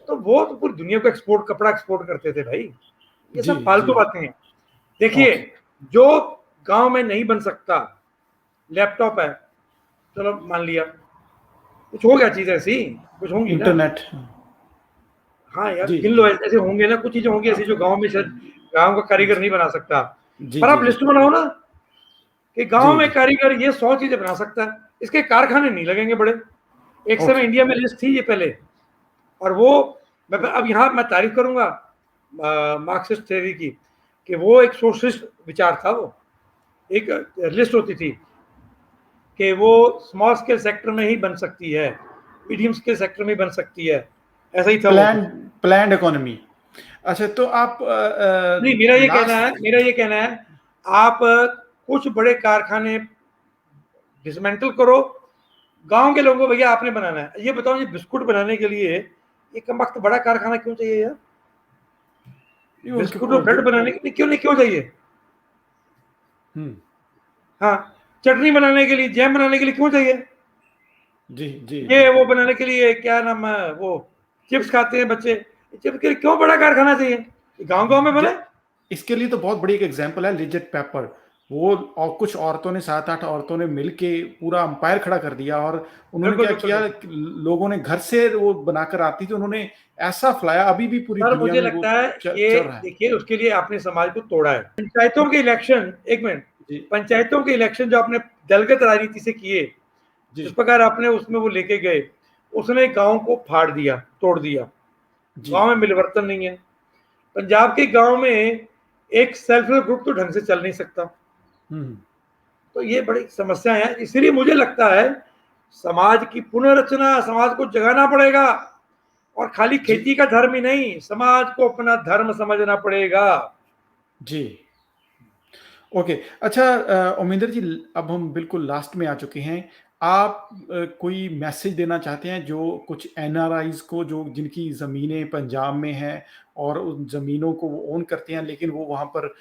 तो वो तो पूरी दुनिया को एक्सपोर्ट, कपड़ा एक्सपोर्ट करते थे भाई। ये जी, सब जी। फालतू बातें हैं। देखिए, ओके। जो गांव में नहीं बन सकता, लैपटॉप है, चलो मान लिया, कुछ हो गया चीज ऐसी, कुछ होंगी ना। इंटरनेट। हाँ यार, जी, गिन लो, जी। ऐसे होंगे ना, कुछ चीजें होंगी हाँ, ऐसी जो गांव में शायद गांव का कारीगर नहीं बना सकता। जी, पर जी, आप जी। लिस्ट बनाओ ना कि गांव जी, में जी। कारीगर ये 100 चीजें बना सकता है, इसके कारखाने नहीं लगेंगे बड़े। एक समय ओके। इंडिया में लिस्ट थी ये पहले, और वो मैं अब यहाँ मैं तारीफ करूंगा मार्क्सिस्ट थ्योरी की, कि वो एक सोशलिस्ट विचार था। वो एक लिस्ट होती थी कि वो स्मॉल स्केल सेक्टर में ही बन सकती है, मीडियम स्केल सेक्टर में बन सकती है, ऐसा ही था वो कुछ। Planned planned economy. अच्छा, तो आप नहीं, मेरा ये कहना है, लास्ट। मेरा ये कहना है, आप कुछ बड़े कारखाने डिसमेंटल करो, गांव के लोगों को भैया आपने बनाना है। ये बताओ, ये बिस्कुट बनाने के लिए ये कम वक्त बड़ा कारखाना क्यों चाहिए यार? उनके बिस्कुट और ब्रेड बनाने के लिए क्यों चाहिए? हुँ। हाँ, चटनी बनाने के लिए, जैम बनाने के लिए क्यों चाहिए? जी, जी, जी। ये वो बनाने के लिए क्या नाम है वो, चिप्स खाते हैं बच्चे, चिप्स के लिए क्यों बड़ा कारखाना चाहिए? गांव गांव में ज बने। इसके लिए तो बहुत बड़ी एक एग्ज़ाम्पल है लिजेट पेपर। वो और कुछ औरतों ने 7-8 औरतों ने मिलके पूरा एम्पायर खड़ा कर दिया और उन्होंने बिल्कुल क्या बिल्कुल किया बिल्कुल। कि लोगों ने घर से वो बनाकर आती थी, उन्होंने ऐसा फैलाया, अभी भी पूरी सर दुनिया मुझे में वो लगता है ये, चल रहा है। देखिए उसके लिए आपने समाज को तोड़ा है। पंचायतों के इलेक्शन, एक मिनट, जी, पंचायतों के इलेक्शन जो आपने दलगत राजनीति से किए, जी, जिस प्रकार आपने उसमें वो लेके गए, उसने गांव को फाड़ दिया, तोड़ दिया। जी। गांव में मिलवर्तन नहीं है। पंजाब के गांव में एक सेल्फ हेल्प ग्रुप तो ढंग से चल नहीं सकता। हुँ, हुँ। तो ये बड़ी समस्या है, इसलिए मुझे लगता है समाज की पुनर्रचना, समाज को जगाना पड़ेगा, और खाली जी, खेती का धर्म ही नहीं, समाज को अपना धर्म समझना पड़ेगा। जी। ओके। अच्छा, ओमिंदर जी, अब हम बिल्कुल लास्ट में आ चुके हैं। आप कोई मैसेज देना चाहते हैं जो कुछ एनआरआईज़ को, जो जिनकी ज़मीनें पंजाब में हैं और उन ज़मीनों को वो ओन करते हैं, लेकिन वो वहाँ पर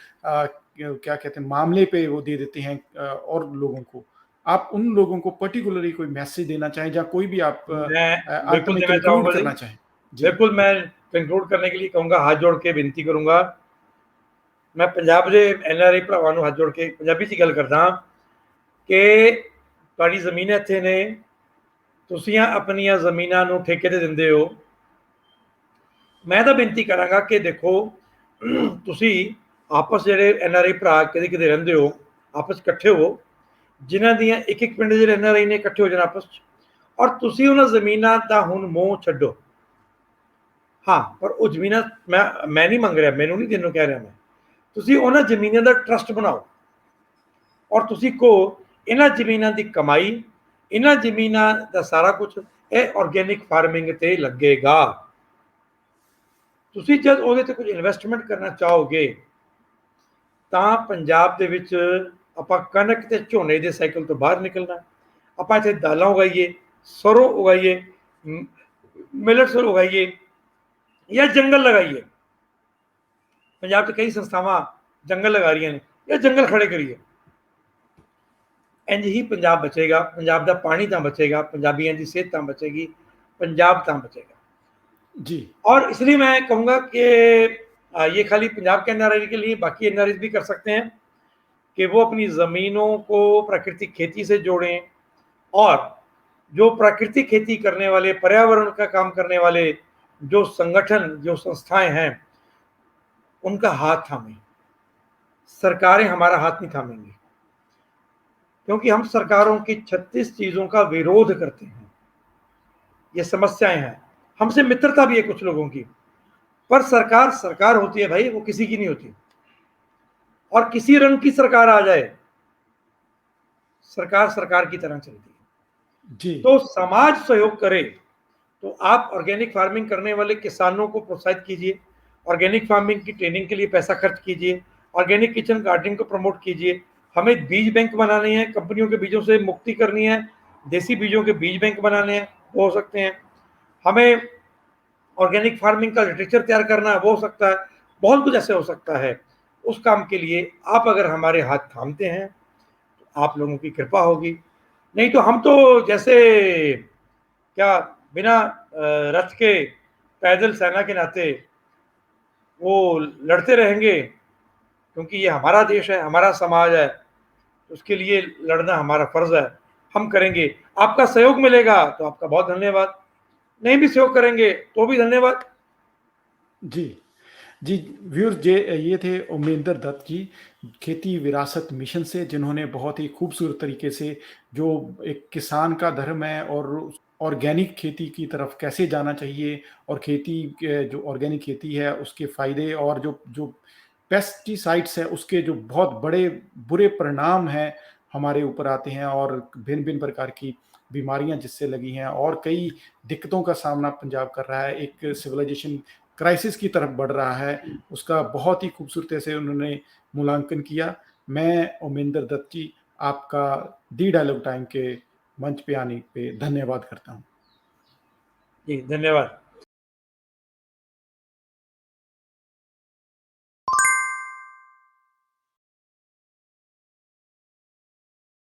क्या कहते हैं, मामले पे वो दे देते हैं और लोगों को। आप उन लोगों को पर्टिकुलरली कोई मैसेज देना चाहें या कोई भी आप मैं अंत बिल्कुल में देना कंक्लूड चाहूंगा जी, करना चाहें? जी, बिल्कुल मैं कंक्लूड करने के लिए कहूंगा, हाथ जोड़ के विनती करूंगा। मैं पंजाब के एनआरआई भरावां नूं हाथ जोड़ के पंजाबी च गल करदा ਕਿ ਤੁਹਾਡੀ ਜ਼ਮੀਨ ਇੱਥੇ ਨੇ, ਤੁਸੀਂ ਆਪਣੀਆਂ ਜ਼ਮੀਨਾਂ ਨੂੰ ਠੇਕੇ ਤੇ ਦਿੰਦੇ ਹੋ। ਮੈਂ ਤਾਂ ਬੇਨਤੀ ਕਰਾਂਗਾ ਕਿ ਦੇਖੋ ਤੁਸੀਂ ਆਪਸ ਜਿਹੜੇ NRI ਭਰਾ ਕਿਤੇ ਰਹਿੰਦੇ ਹੋ, ਆਪਸ ਇਕੱਠੇ ਹੋ, ਜਿਨ੍ਹਾਂ ਦੀਆਂ ਇੱਕ ਪਿੰਡ ਦੇ NRI ਨੇ, ਇਕੱਠੇ ਹੋ ਜਾਣ ਆਪਸ 'ਚ, ਔਰ ਤੁਸੀਂ ਉਹਨਾਂ ਜ਼ਮੀਨਾਂ ਦਾ ਹੁਣ ਮੋਹ ਛੱਡੋ। ਹਾਂ, ਪਰ ਉਹ ਜ਼ਮੀਨਾਂ ਮੈਂ ਨਹੀਂ ਮੰਗ ਰਿਹਾ, ਮੈਨੂੰ ਨਹੀਂ ਤੈਨੂੰ ਕਹਿ ਰਿਹਾ ਮੈਂ, ਤੁਸੀਂ ਉਹਨਾਂ ਜ਼ਮੀਨਾਂ ਦਾ ਟਰਸਟ ਬਣਾਓ ਔਰ ਤੁਸੀਂ ਕਹੋ ਇਹਨਾਂ ਜ਼ਮੀਨਾਂ ਦੀ ਕਮਾਈ, ਇਹਨਾਂ ਜ਼ਮੀਨਾਂ ਦਾ ਸਾਰਾ ਕੁਝ ਇਹ ਆਰਗੈਨਿਕ ਫਾਰਮਿੰਗ ਤੇ ਲੱਗੇਗਾ। ਤੁਸੀਂ ਜਦ ਉਹਦੇ ਤੇ ਕੁਝ ਇਨਵੈਸਟਮੈਂਟ ਕਰਨਾ ਚਾਹੋਗੇ ਤਾਂ ਪੰਜਾਬ ਦੇ ਵਿੱਚ ਆਪਾਂ ਕਣਕ ਤੇ ਝੋਨੇ ਦੇ ਸਾਈਕਲ ਤੋਂ ਬਾਹਰ ਨਿਕਲਣਾ, ਆਪਾਂ ਇੱਥੇ ਦਾਲਾਂ ਉਗਾਈਏ, ਸਰੋਂ ਉਗਾਈਏ, ਮਿਲਟਸ ਉਗਾਈਏ ਜਾਂ ਜੰਗਲ ਲਗਾਈਏ। ਪੰਜਾਬ 'ਚ ਕਈ ਸੰਸਥਾਵਾਂ ਜੰਗਲ ਲਗਾ ਰਹੀਆਂ ਨੇ, ਜਾਂ ਜੰਗਲ ਖੜੇ ਕਰੀਏ। ਇੰਝ ਹੀ ਪੰਜਾਬ ਬਚੇਗਾ, ਪੰਜਾਬ ਦਾ ਪਾਣੀ ਤਾਂ बचेगा, पंजाबियों की सेहत ਤਾਂ बचेगी, पंजाब ਤਾਂ बचेगा जी। और इसलिए मैं कहूँगा कि ये खाली पंजाब के NRI के लिए, बाकी NRI भी कर सकते हैं कि वो अपनी ज़मीनों को प्राकृतिक खेती से जोड़ें और जो प्राकृतिक खेती करने वाले, पर्यावरण का काम करने वाले जो संगठन, जो संस्थाएं हैं, उनका हाथ थामें। सरकारें हमारा हाथ नहीं थामेंगी, क्योंकि हम सरकारों की 36 चीज़ों का विरोध करते हैं। ये समस्याएं हैं, हमसे मित्रता भी है कुछ लोगों की, पर सरकार सरकार होती है भाई, वो किसी की नहीं होती। और किसी रंग की सरकार आ जाए, सरकार सरकार की तरह चलती है। जी। तो समाज सहयोग करे तो आप ऑर्गेनिक फार्मिंग करने वाले किसानों को प्रोत्साहित कीजिए, ऑर्गेनिक फार्मिंग की ट्रेनिंग के लिए पैसा खर्च कीजिए, ऑर्गेनिक किचन गार्डनिंग को प्रमोट कीजिए। हमें बीज बैंक बनाने हैं, कंपनियों के बीजों से मुक्ति करनी है, देसी बीजों के बीज बैंक बनाने हैं, वो हो सकते हैं। हमें ऑर्गेनिक फार्मिंग का लिटरेचर तैयार करना है, वो हो सकता है। बहुत कुछ ऐसे हो सकता है। उस काम के लिए आप अगर हमारे हाथ थामते हैं तो आप लोगों की कृपा होगी, नहीं तो हम तो जैसे क्या बिना रथ के पैदल सेना के नाते वो लड़ते रहेंगे, क्योंकि ये हमारा देश है, हमारा समाज है, उसके लिए लड़ना हमारा फर्ज है, हम करेंगे। आपका सहयोग मिलेगा तो आपका बहुत धन्यवाद, नहीं भी सहयोग करेंगे तो भी धन्यवाद। जी। जी, व्यूअर्स, ये थे ओमेंदर दत्त जी, खेती विरासत मिशन से, जिन्होंने बहुत ही खूबसूरत तरीके से जो एक किसान का धर्म है और ऑर्गेनिक खेती की तरफ कैसे जाना चाहिए, और खेती के जो ऑर्गेनिक खेती है उसके फ़ायदे, और जो जो पेस्टिसाइड्स हैं उसके जो बहुत बड़े बुरे परिणाम हैं हमारे ऊपर आते हैं, और भिन्न-भिन्न प्रकार की बीमारियाँ जिससे लगी हैं, और कई दिक्कतों का सामना पंजाब कर रहा है, एक सिविलाइजेशन क्राइसिस की तरफ बढ़ रहा है, उसका बहुत ही खूबसूरती से उन्होंने मूल्यांकन किया। मैं ओमेंदर दत्त जी, आपका दी डायलॉग टाइम के मंच पे आने पे धन्यवाद करता हूँ। जी, धन्यवाद।